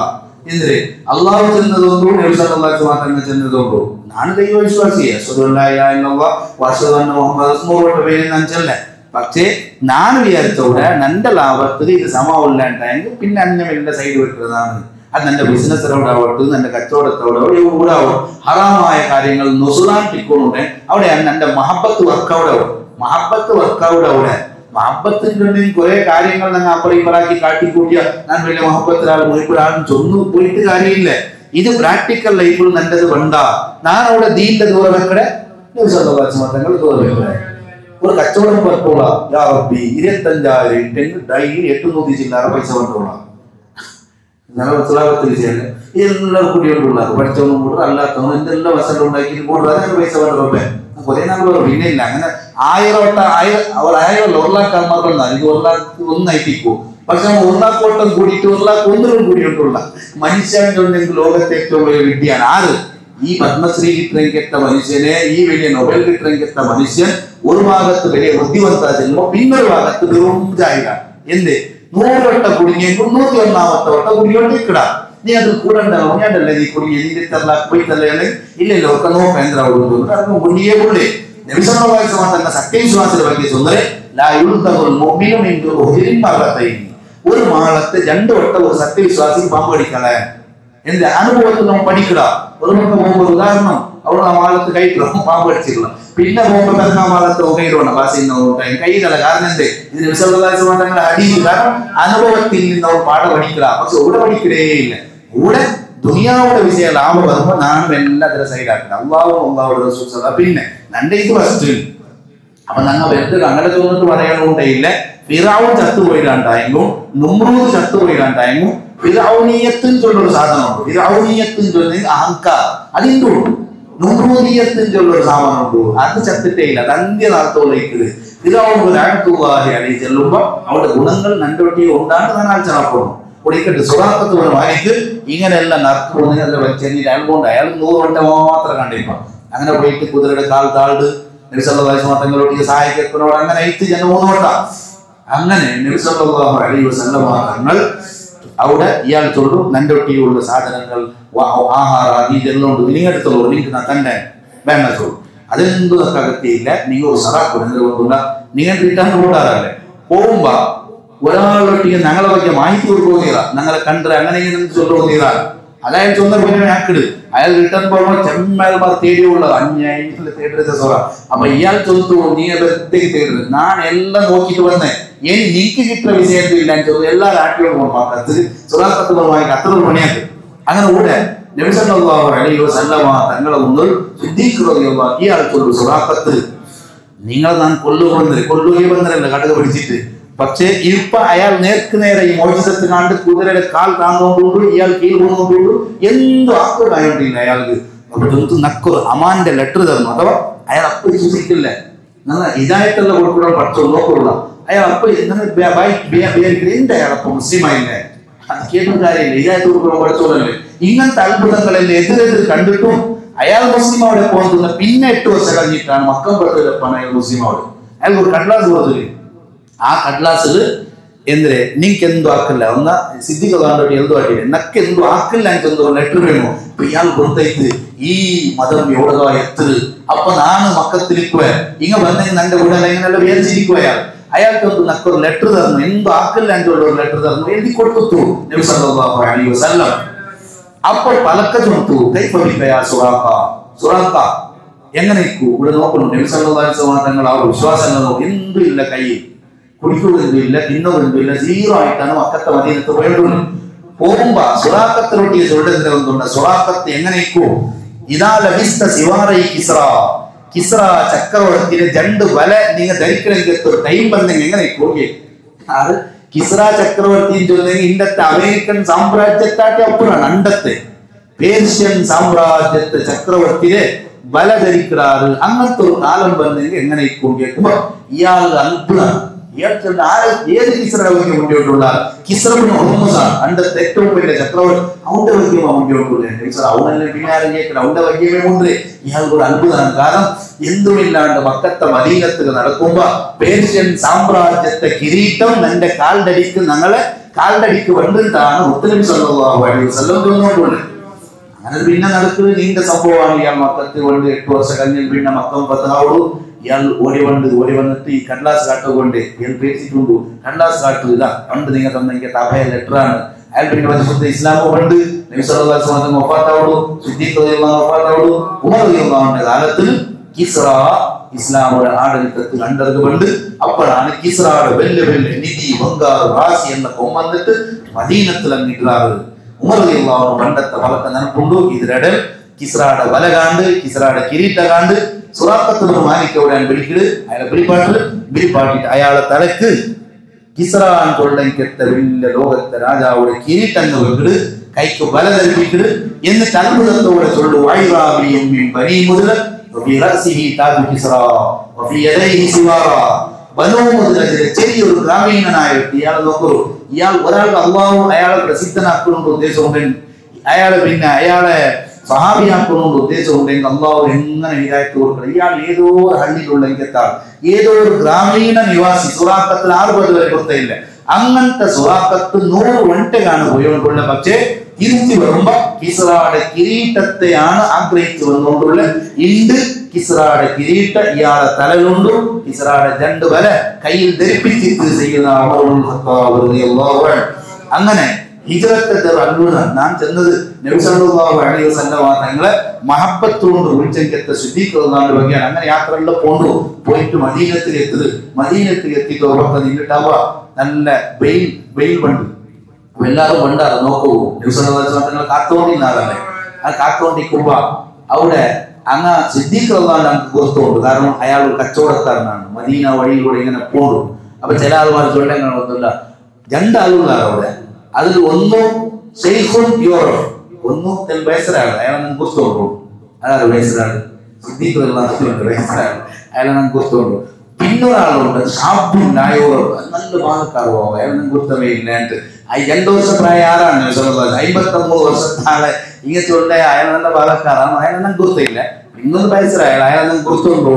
എന്തിന് അള്ളാഹു ചെന്നതുകൊണ്ടു നബി സല്ലല്ലാഹു അലൈഹി വസല്ലം ചെന്നതുകൊണ്ടു ഞാൻ ദൈവവിശ്വാസിയെ ഞാൻ ചെല്ല. പക്ഷേ ഞാൻ വിചാരിച്ചോടെ നന്റെ ലാഭത്തിൽ ഇത് സമമില്ലാണ്ടായെങ്കിൽ പിന്നെ അന്യമെല്ലാം സൈഡ് വെക്കുന്നതാണ്. അത് നിന്റെ ബിസിനസ്സിലോടാവട്ടെ നിന്റെ കച്ചവടത്തോടോ എവിടാവും ഹറാമായ കാര്യങ്ങൾ നൊസുലാണ്ടിക്കൊണ്ടേ അവിടെയാണ് നിന്റെ മഹബത്ത് വർക്കൗട്ട് അവിടെ മഹബത്തിന്റെ കുറെ കാര്യങ്ങൾ ഞങ്ങൾ അപ്പുറം കാട്ടിക്കൂട്ടിയ ഞാൻ വലിയ മഹബത്തിലാൾ മുഴുവൻ ചൊന്നു പോയിട്ട് കാര്യമില്ല. ഇത് പ്രാക്ടിക്കൽ ലൈഫിൽ നല്ലത് വേണ്ട. ഞാൻ അവിടെ ദീന്റെ ദൂരം വെക്കടെ തങ്ങൾ ദൂരം വെക്കടെ ഒരു കച്ചവടം പുറത്തുള്ള 25,000 ഡെയിലി 800 ചില്ലറ പൈസ കൊണ്ടുള്ള ഉത്തരവാദിത്തത്തിൽ ചെയ്യുന്നത് എല്ലാവരും കൂടിയോണ്ടുള്ള പഠിച്ചവനും കൂടെ അല്ലാത്തവനും എന്തെല്ലാം വസനം ഉണ്ടാക്കി കൂടുതൽ അതിന് പൈസ കൊണ്ടുവരേ കുറെ നാൾ പിന്നെ ഇല്ല അങ്ങനെ 1000 1,00,000 ഇത് 1,00,000 പക്ഷെ 1,00,000 കൂടിയിട്ട് 1,00,000 കൂടിയിട്ടുള്ള മനുഷ്യൻ ലോകത്തെ ഏറ്റവും വലിയ വിദ്യയാണ് ആര് ഈ പത്മശ്രീ കിട്ടണമെങ്കിട്ട മനുഷ്യനെ ഈ വലിയ നൊബേൽ കിട്ടണമെങ്കിട്ട മനുഷ്യൻ ഒരു ഭാഗത്ത് വലിയ ബുദ്ധിമത്ത ചെല്ലുമ്പോ പിന്നൊരു ഭാഗത്ത് വെറും ജാഹില എന്ത് 100 വട്ടം കുടുങ്ങിയെങ്കിൽ 101ാമത്തെ വട്ടം കുടുങ്ങിയോണ്ടിരിക്കടാ നീ അത് കൂടണ്ടല്ലോ ഞാനല്ലേ നീ കുടുങ്ങി നീ പോയിട്ടല്ലേ ഇല്ലല്ലോ ഒക്കെ നോക്കാം കുടുങ്ങിയേ പുള്ളി നബി സല്ലല്ലാഹു അലൈഹി വസല്ലം സത്യവിശ്വാസത്തെ ಬಗ್ಗೆ ചൊന്നരെ ലാ യുൽതഖുൽ മുഅ്മിനു മിൻ ദുഹുരിൻ മറതൈൻ ഒരു മാളത്തെ 2 വട്ടം ഒരു സത്യവിശ്വാസി പാമ്പ് കടിക്കണേ എന്ത് അനുഭവത്തിൽ നമ്മൾ പഠിക്കടാ. ഒരു വട്ടം പോകുമ്പോ ഉദാഹരണം അവിടെ ആ മാളത്ത് കൈയിട്ടോ പാമ്പ് കടിച്ചിട്ടില്ല പിന്നെ പോകുമ്പോ ആ മാളത്തെ കൈയിടണം കൈയിടല്ല കാരണം എന്ത് ഇത് നബി സല്ലല്ലാഹു അലൈഹി വസല്ലം ഹദീസ് കാരണം അനുഭവത്തിൽ നിന്ന് അവർ പാഠം പഠിക്കടാ. പക്ഷെ ഇവിടെ പഠിക്കലേ ഇല്ല. ഇവിടെ ദുനിയാവുടെ വിഷയ ലാഭം വരുമ്പോ നാം എല്ലാത്തിനും സൈഡാക്കണം അള്ളാഹുടെ റസൂൽ പിന്നെ നന്റെ ഇത് ഫസ്റ്റ്. അപ്പൊ ഞങ്ങൾ വെറുതെ അങ്ങനെ തോന്നിട്ട് പറയാനുണ്ടായില്ല. ഫിറഔൻ ചത്തുപോയിട്ടാണ്ടായെങ്കിലും നുമ്രൂദ് ചത്തുപോയിട്ടാണ്ടായെങ്കിലും ഫിറഔനിയത്തും ചൊല്ലൊരു സാധനമുണ്ട്. ഫിറഔനിയത്തും ചൊല്ലുന്ന അഹങ്കാരം അതിൻ്റെ ഉണ്ട്. നുമ്രൂദിയത്തും ചൊല്ലൊരു സാധനമുണ്ട് അത് ചത്തിട്ടേ ഇല്ല. അത് അന്ത്യനാളത്തോളേക്ക് ഫിറഔൻ ലഅനത്തുല്ലാഹി അലൈഹി ചെല്ലുമ്പോ അവിടെ ഗുണങ്ങൾ നണ്ടൊട്ടി ഉണ്ടാണ് ഞാൻ ആലോചനപ്പെടുന്നു കുടിക്കട്ടെ. സുറാഖത്ത് പോലെ വായിക്ക് ഇങ്ങനെയെല്ലാം നടക്കുമെന്ന് അല്ല വെച്ചെങ്കിൽ അയാൾ കൊണ്ട് അയാൾ 100 വട്ടം മാത്രം കണ്ടിപ്പോ അങ്ങനെ പോയിട്ട് കുതിരയുടെ കാൽ താഴ്ത് നബി സല്ലല്ലാഹു അലൈഹി വസല്ലം തങ്ങളോട് സഹായിക്കുന്നോട് അങ്ങനെ 3 വട്ടം അങ്ങനെ നബി സല്ലല്ലാഹു അലൈഹി വസല്ലം തങ്ങൾ അവിടെ ഇയാൾ ചൊല്ലും നണ്ടൊട്ടിയുള്ള സാധനങ്ങൾ ആഹാരം ഇതെല്ലാം ഉണ്ട് നിങ്ങടുത്തുള്ളൂ നിങ്ങൾക്ക് തന്നെ വേണ്ട ചൊല്ലും അതെന്തും അകത്തിയില്ല. നിങ്ങൾ ഒരു സറാഖ് നിങ്ങൾ റിട്ടേൺ കൂടാറല്ലേ പോകുമ്പോ ഒരാളൊട്ടിಗೆ ഞങ്ങളെ ಬಗ್ಗೆ മാഹിತಿ കൊടുക്കുന്നില്ല, ഞങ്ങളെ കണ്ടത് അങ്ങനെ ഇങ്ങനെ ചൊല്ലുന്നില്ല. അതായത് ചൊന്ന പിന്നെ ആക്കിട് അയാൾ റിട്ടേൺ പോകുമ്പോൾ ചെമ്മൽമാർ തേടിയുള്ളത് അന്യായത്തിൽ തേടരുത് സോറ. അപ്പൊ ഇയാൾ ചൊല്ലു നീ വെറുത്തേക്ക് തേടരുത്, ഞാൻ എല്ലാം നോക്കിട്ട് വന്നേ എനിക്ക് കിട്ടുന്ന വിഷയത്തിൽ ഇല്ല ചൊല്ലു എല്ലാ നാട്ടിലും നോക്കാത്തത് സുറാഖത്തുമായി അത്ര പണിയാക്ക്. അങ്ങനെ കൂടെ നബി സല്ലല്ലാഹു അലൈഹി വസല്ലമ തങ്ങളെ മുന്നിൽ സിദ്ദീഖ് റളിയല്ലാഹു അൻഹു ഇയാൾ ചൊല്ലു സുറാഖത്ത് നിങ്ങൾ ഞാൻ കൊല്ലുകയും വന്നതല്ല കടുക പിടിച്ചിട്ട്. പക്ഷേ ഇപ്പൊ അയാൾ നേർക്ക് നേരെ ഈ മോചിതത്ത് കണ്ട് കുതിരയുടെ കാൽ താങ്ങുകൊണ്ടുകൊണ്ട് ഇയാൾ കീഴ് കൊണ്ടുകൊണ്ടുകൊണ്ട് എന്തോ ആക്കുണ്ടായിട്ടില്ല അയാൾക്ക്. നക്കൊരു അമാന്റെ ലെറ്റർ തന്നു. അഥവാ അയാൾ അപ്പൊ വിശ്വസിക്കില്ല, ഇതായിട്ടല്ല കൊടുക്കുന്ന പഠിച്ചോ നോക്കുള്ള അയാൾ അപ്പൊ എന്റെ അയാളപ്പൊ മുസ്ലിമായില്ലേ, അത് കേട്ടും കാര്യമില്ല, ഇതായിട്ട് കൊടുക്കുന്ന പഠിച്ചോളല്ലേ. ഇങ്ങനത്തെ അത്ഭുതങ്ങളെല്ലാം എതിരെതിർ കണ്ടിട്ടും അയാൾ മുസ്ലിം അവിടെ പോകുന്ന പിന്നെ 8 വർഷം കഴിഞ്ഞിട്ടാണ് മക്കം പെട്ടപ്പാണ് അയാൾ മുസ്ലിം അവിടെ. അയാൾക്ക് ഒരു കടലാസ് കൊടുത്തില്ലേ, ആ കടലാസിൽ എന്തിരെ നിനക്ക് എന്തോ ആക്കില്ല ഒന്ന സിദ്ദീഖ് എന്തോ ആക്കില്ല നക്ക് എന്തോ ആക്കില്ല എനിക്ക് എന്തോ ലെറ്റർ വേണോ. ഇപ്പൊ ഇയാൾ കൊടുത്തേക്ക് ഈ മതം എവിടെയോ എത്ത് അപ്പൊ നാണ് മക്കത്തിരിക്കുക ഇങ്ങ വന്നെങ്കിൽ എന്റെ കൂടെ ഇങ്ങനെല്ലാം വിചാരിച്ചിരിക്കുക. അയാൾക്ക് നക്കൊരു ലെറ്റർ തന്നു, എന്തോ ആക്കില്ല എൻ്റെ ഒരു ലെറ്റർ തന്നു, എഴുതി കൊടുത്തു നബി സല്ലല്ലാഹു അലൈഹി വസല്ലം. അപ്പോൾ പലക്ക ചുമത്തു കൈഫബിക്കയാ സുറാഖ, സുറാഖ എങ്ങനെ ഇവിടെ നോക്കണം. നബി സല്ലല്ലാഹു അലൈഹി വസല്ലം തങ്ങൾ ആ വിശ്വാസങ്ങളോ എന്തും ഇല്ല, കയ്യിൽ കുടിക്കുന്നതില്ല തിന്നുന്നതില്ല, സീറോ ആയിട്ടാണ് മക്കത്തെ മദീനത്ത് പോയിട്ടുള്ളത്. പോകുമ്പോ സുറാഖത്തിനൊട്ടിയ ചൊല്ലുന്നുണ്ട്, സുറാഖത്ത് എങ്ങനെയൊക്കോ ഇതാ ലഭിച്ച സിവാറൈ കിസ്ര, കിസ്ര ചക്രവർത്തിയുടെ 2 വല നിങ്ങൾ ധരിക്കണമെങ്കിൽ ഒരു ടൈം പറഞ്ഞെങ്കിൽ എങ്ങനെയൊക്കെ അത് കിസ്ര ചക്രവർത്തി ചൊല്ലെങ്കിൽ ഇന്നത്തെ അമേരിക്കൻ സാമ്രാജ്യത്താട്ടെ ഒപ്പമാണ് അണ്ടത്തെ പേർഷ്യൻ സാമ്രാജ്യത്തെ ചക്രവർത്തിയെ വല ധരിക്കാറ്. അങ്ങനത്തെ ഒരു കാലം പറഞ്ഞെങ്കിൽ എങ്ങനെയൊക്കെ കേൾക്കുമ്പോ ഇയാൾ അത്ഭുതം. ഏത് കിസ്രയുടെ വയ്ക്ക് മുന്നോട്ടുള്ള കിസ്രവിന് ഹുർമുസാണ് അണ്ടത്തെ ഏറ്റവും വലിയ ചക്രവർത്തി, അവന്റെ വയ്ക്കുമ്പോ മുന്നോട്ടുള്ള അവനെല്ലാം പിന്നാലെ കേൾക്കണം, അവന്റെ വയ്ക്കമേ കൊണ്ട് ഇയാൾക്ക് ഒരു അത്ഭുതമാണ്. കാരണം എന്തുമില്ലാണ്ട് മക്കത്തെ മദീനത്തിൽ നടക്കുമ്പോ പേർഷ്യൻ സാമ്രാജ്യത്തെ കിരീടം എന്റെ കാൽഡടിക്ക് ഞങ്ങളെ കാൽഡടിക്ക് വന്നിട്ടാണ് മുത്തനബി സല്ലല്ലാഹു അലൈഹി വസല്ലം കൊണ്ടുപോകുന്നത്. അങ്ങനെ പിന്നെ നടക്കുന്നത് നീണ്ട സംഭവമാണ്. ഇയാൾ മക്കത്ത് കൊണ്ട് 8 വർഷം കഴിഞ്ഞ് പിന്നെ മക്കം ഫതഹാവോട് ഇയാൾ ഓടി വന്നിട്ട് ഈ കടലാസ് കാട്ടുകൊണ്ട് ഇയാൾ പേടിച്ചിട്ടുണ്ട്. കടലാസ് കാട്ടു ഇതാ പണ്ട് നിങ്ങൾ തന്ന എനിക്ക് തപയ ലെറ്ററാണ്. അയാൾ പിന്നെ പരിശുദ്ധ ഇസ്ലാമോ പണ്ട് നബി സല്ലല്ലാഹു അലൈഹി വസല്ലം വഫാത്താവോട് സിദ്ദീഖ് റളിയല്ലാഹു അൻഹു വഫാത്താവോട് ഉമർ റളിയല്ലാഹു അൻഹു കാലത്തിൽ കിസ്ര ഇസ്ലാമുടെ ആഡളിത്തത്തിൽ കണ്ടത് കൊണ്ട് അപ്പോഴാണ് കിസ്രയുടെ വലിയ നിധി ബംഗാർ റാസി എന്നൊക്കെ വന്നിട്ട് മദീനത്തിൽ അങ്ങിട്ടാറ്. ഉമർ റളിയല്ലാഹു അൻഹു പണ്ടത്തെ വളർത്ത നിനപ്പുണ്ടു. ഇതിനിടെ കിസ്രയുടെ വല കാണ്ട് കിസ്രയുടെ കിരീട്ട കാണ്ട് സുറാഖത്ത് മാലിക് എവിടെയാണ് പിടിക്കട് അയാളെ പിടിപ്പാട്ടിട്ട് അയാളെ തലക്ക് കിസ്രാൻ കൊള്ളെങ്കത്തെ വലിയ ലോകത്തെ രാജാവുടെ കിരീട്ടങ്ങൾ വെക്കിട് കൈക്ക് വല ധരിപ്പിക്കട് എന്നിട്ട് അത്ഭുതത്തോടെ ചൊല്ലു വൈറാബിയും ബനി മുതൽ ചെറിയൊരു ഗ്രാമീണനായ ഇയാളെ നോക്കൂ. ഇയാൾ ഒരാൾക്ക് അള്ളാഹു അയാളെ പ്രസിദ്ധനാക്കണമെന്ന് ഉദ്ദേശമുണ്ടെങ്കിൽ അയാളെ പിന്നെ അയാളെ സഹാബിയാക്കണമെന്ന് ഉദ്ദേശമുണ്ടെങ്കിൽ അള്ളാഹു എങ്ങനെ ഹിദായത്ത് കൊടുക്കണം. ഇയാൾ ഏതോ ഹള്ളിയിലുള്ള എത്താൾ ഏതോ ഒരു ഗ്രാമീണ നിവാസി സുറാഖത്തിൽ 60 വരെ കൊടുത്തില്ല. അങ്ങനത്തെ സുറാഖത്ത് 100 വണ്ടിലാണ് പോയോണ്ടുള്ള. പക്ഷേ തിരിച്ചു വരുമ്പോ കിസ്രയുടെ കിരീട്ടത്തെയാണ് ആഗ്രഹിച്ചു വന്നുകൊണ്ടുള്ള ഇണ്ട് കിസ്രയുടെ കിരീട്ട ഇയാളെ തലയിലുണ്ട്. കിസ്രയുടെ 2 വല കയ്യിൽ ധരിപ്പിച്ചിട്ട് ചെയ്യുന്ന അങ്ങനെ ഹിജ്റത്തെ അത്ഭുതം. ഞാൻ ചെന്നത് നബി സല്ലല്ലാഹു അലൈഹി വസല്ലം തങ്ങളെ മഹബത്തുകൊണ്ട് വിളിച്ചെങ്കത്തെ സിദ്ദീഖ് റളിയല്ലാഹു അൻഹു വകയാണ്. അങ്ങനെ യാത്രകളിൽ പോയിട്ട് മദീനത്തിൽ എത്തിയിട്ട് ഉറക്കം നിന്നിട്ടാവുക നല്ല വെയിൽ പണ്ട് എല്ലാവരും പണ്ടാറ് നോക്കൂ. നബി സല്ലല്ലാഹു അലൈഹി വസല്ലം തങ്ങളെ കാത്തോണ്ടിരുന്നാറല്ലേ. ആ കാത്തോണ്ടിരിക്കുമ്പോ അവിടെ അങ്ങ് സിദ്ദീഖ് റളിയല്ലാഹു അൻഹു നമുക്ക് ഗുർത്തുണ്ട്. കാരണം അയാൾ ഒരു കച്ചവടക്കാരനാണ്, മദീന വഴിയിലൂടെ ഇങ്ങനെ പോണ്ടു. അപ്പൊ ചില ആൾമാർ ചൊല്ലങ്ങളൊന്നുമില്ല, 2 ആളുകളാണ് അവിടെ. അതിൽ ഒന്നും ഷെയ്ഖുൻ യൂറോപ്പ്, ഒന്നും ബേസറാണ്, അയാളെ നമുക്ക് ഗുർത്തുണ്ടു. അതാണ് ബേസറാണ് സിദ്ദീഖ് റളിയല്ലാഹു അൻഹു ബേസറാണ്, അയാളെ നമുക്ക് ഗുർത്തുണ്ടു. പിന്നൊരാളുണ്ട് ഷാബുൻ യൂറോപ്പ്, നല്ല പാലക്കാരോ അയാളെ നമുക്ക് ഗുർത്തമേ ഇല്ലാണ്ട്. 2 വർഷം പ്രായം ആരാണ് 53 വർഷത്താളെ ഇങ്ങനെ ചൊല്ല അയാൾ നല്ല പാലക്കാരാണ്, അയാളെ നമുക്ക് ഗുർത്തയില്ല. ഇന്നൊന്ന് ബേസറായാലും അയാളെ നമുക്ക് ഗുർത്തുണ്ടോ.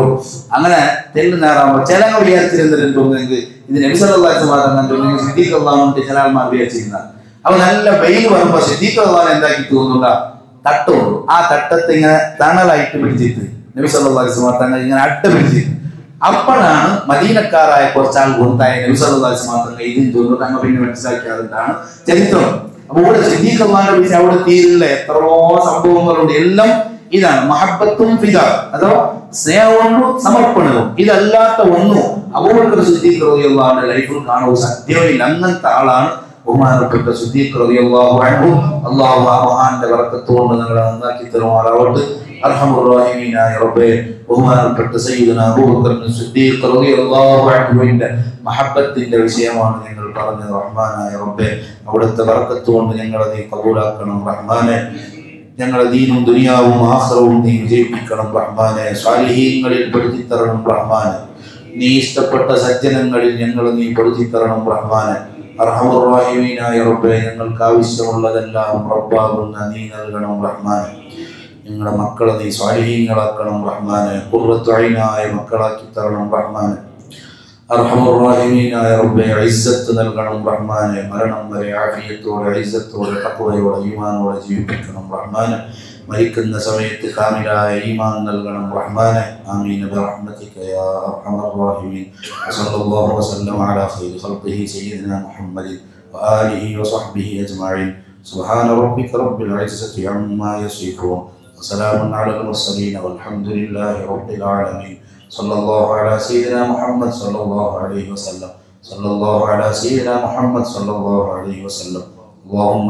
അങ്ങനെ തെല്ല് നേരാകുമ്പോ ചില വിചാരിച്ചിരുന്നില്ല തോന്നുന്നെങ്കിൽ ഇത് നബി സല്ലല്ലാഹു അലൈഹി വസല്ലം സിദ്ദീഖ് റളിയല്ലാഹു അൻഹു ചില ആൾമാർ വിചാരിച്ചിരുന്ന. അപ്പൊ നല്ല വെയിൽ വരുമ്പോ സിദ്ദീഖ് റളിയല്ലാഹു അൻഹു എന്താക്കി തോന്നുന്നില്ല, തട്ടുണ്ട്. ആ തട്ടത്ത് ഇങ്ങനെ തണലായിട്ട് പിടിച്ചിട്ട് നബി സല്ലല്ലാഹു അലൈഹി വസല്ലം തങ്ങൾ ഇങ്ങനെ അട്ട പിടിച്ചിട്ട് അപ്പോഴാണ് മദീനക്കാരായ കുറച്ചാൾ ഗുണ്ടായ നബി സല്ലല്ലാഹു അലൈഹി വസല്ലം മാത്രം ഇതിന് തോന്നുന്നത് അങ്ങ് പിന്നെ മനസ്സിലാക്കിയതുകൊണ്ടാണ് ചരിത്രം. അപ്പൊ ഇവിടെ സിദ്ദീഖ് അള്ളാഹുവിനെ വിളിച്ച് അവിടെ തീരില്ല എത്രയോ സംഭവങ്ങളുണ്ട്. എല്ലാം ഇതാണ് മഹബ്ബത്തും ഫിദാ, അഥവാ സ്നേഹവും സമർപ്പണവും. ഇതല്ലാത്ത ഒന്നും അബൂബക്കർ സിദ്ദീഖ് റളിയല്ലാഹു അൻഹു ലൈഫിൽ കാണുക സാധ്യമല്ല. അങ്ങനത്തെ ആളാണ് ബഹുമാനപ്പെട്ട സിദ്ദീഖ് റളിയല്ലാഹു അൻഹു. അല്ലാഹു ആ മഹാന്റെ ബറക്കത്തോട് ഞങ്ങളെ നന്നാക്കി തരുമാറാവട്ടെ. അർഹമുർ റഹീമീനായ റബ്ബേ, ബഹുമാനപ്പെട്ട സയ്യിദുനാ അബൂബക്കർ സിദ്ദീഖ് റളിയല്ലാഹു അൻഹുവിന്റെ മഹബ്ബത്തിന്റെ വിഷയമാണ് ഞങ്ങൾ പറഞ്ഞത്. റഹ്മാനായ റബ്ബേ, അവിടുത്തെ ബറക്കത്ത് കൊണ്ട് ഞങ്ങളെ നീ ഖബൂലാക്കണം റഹ്മാനെ. ഞങ്ങളുടെ ദീനും ദുനിയാവും ആഖിറവും നീ വിജയിപ്പിക്കണം റഹ്മാനെ. സ്വാലിഹീങ്ങളിൽ പെടുത്തി തരണം റഹ്മാനെ. നീ ഇഷ്ടപ്പെട്ട സജ്ജനങ്ങളിൽ ഞങ്ങളെ നീ പെടുത്തി തരണം റഹ്മാനെ. അർഹമുർ റഹീമീനായ റബ്ബേ, ഞങ്ങൾക്ക് ആവശ്യമുള്ളതെല്ലാം റബ്ബാകുന്ന നീ നൽകണം റഹ്മാനെ. ഞങ്ങളുടെ മക്കളെ നീ സ്വാലിഹീങ്ങളാക്കണം റഹ്മാനെ. ഖുർറത്തു ഐനായ മക്കളാക്കി തരണം റഹ്മാനെ. അർഹമുർ റഹീമീനായ റബ്ബേ, ഇസ്സത്ത് നൽകണം റഹ്മാനെ. മരണം വരെ ആഫിയത്തോടെ ഇസ്സത്തോടെ തഖ്വയോടെ ഈമാനോടെ ജീവിപ്പിക്കണം റഹ്മാനെ. മരിക്കുന്ന സമയത്ത് കാമിലായ ഈമാൻ നൽകണം റഹ്മാനെ. ആമീൻ ബിറഹ്മതിക യാ അർഹമർ റഹീമീൻ. സല്ലല്ലാഹു വസല്ലം അലാ ഖൈരി ഖൽഖിഹി സയ്യിദിനാ മുഹമ്മദിൻ വആലിഹി വസഹ്ബിഹി അജ്മഈൻ. സുബ്ഹാന റബ്ബിക റബ്ബിൽ ഇസ്സതി അമ്മാ യസിഫൂൻ വസലാമുൻ അലൽ മുർസലീൻ വൽഹംദുലില്ലാഹി റബ്ബിൽ ആലമീൻ. സല്ലല്ലാഹു അലാ സയ്യിദിനാ മുഹമ്മദ് സല്ലല്ലാഹു അലൈഹി വസല്ലം. സല്ലല്ലാഹു അലാ സയ്യിദിനാ മുഹമ്മദ് സല്ലല്ലാഹു അലൈഹി വസല്ലം. അല്ലാഹുമ്മ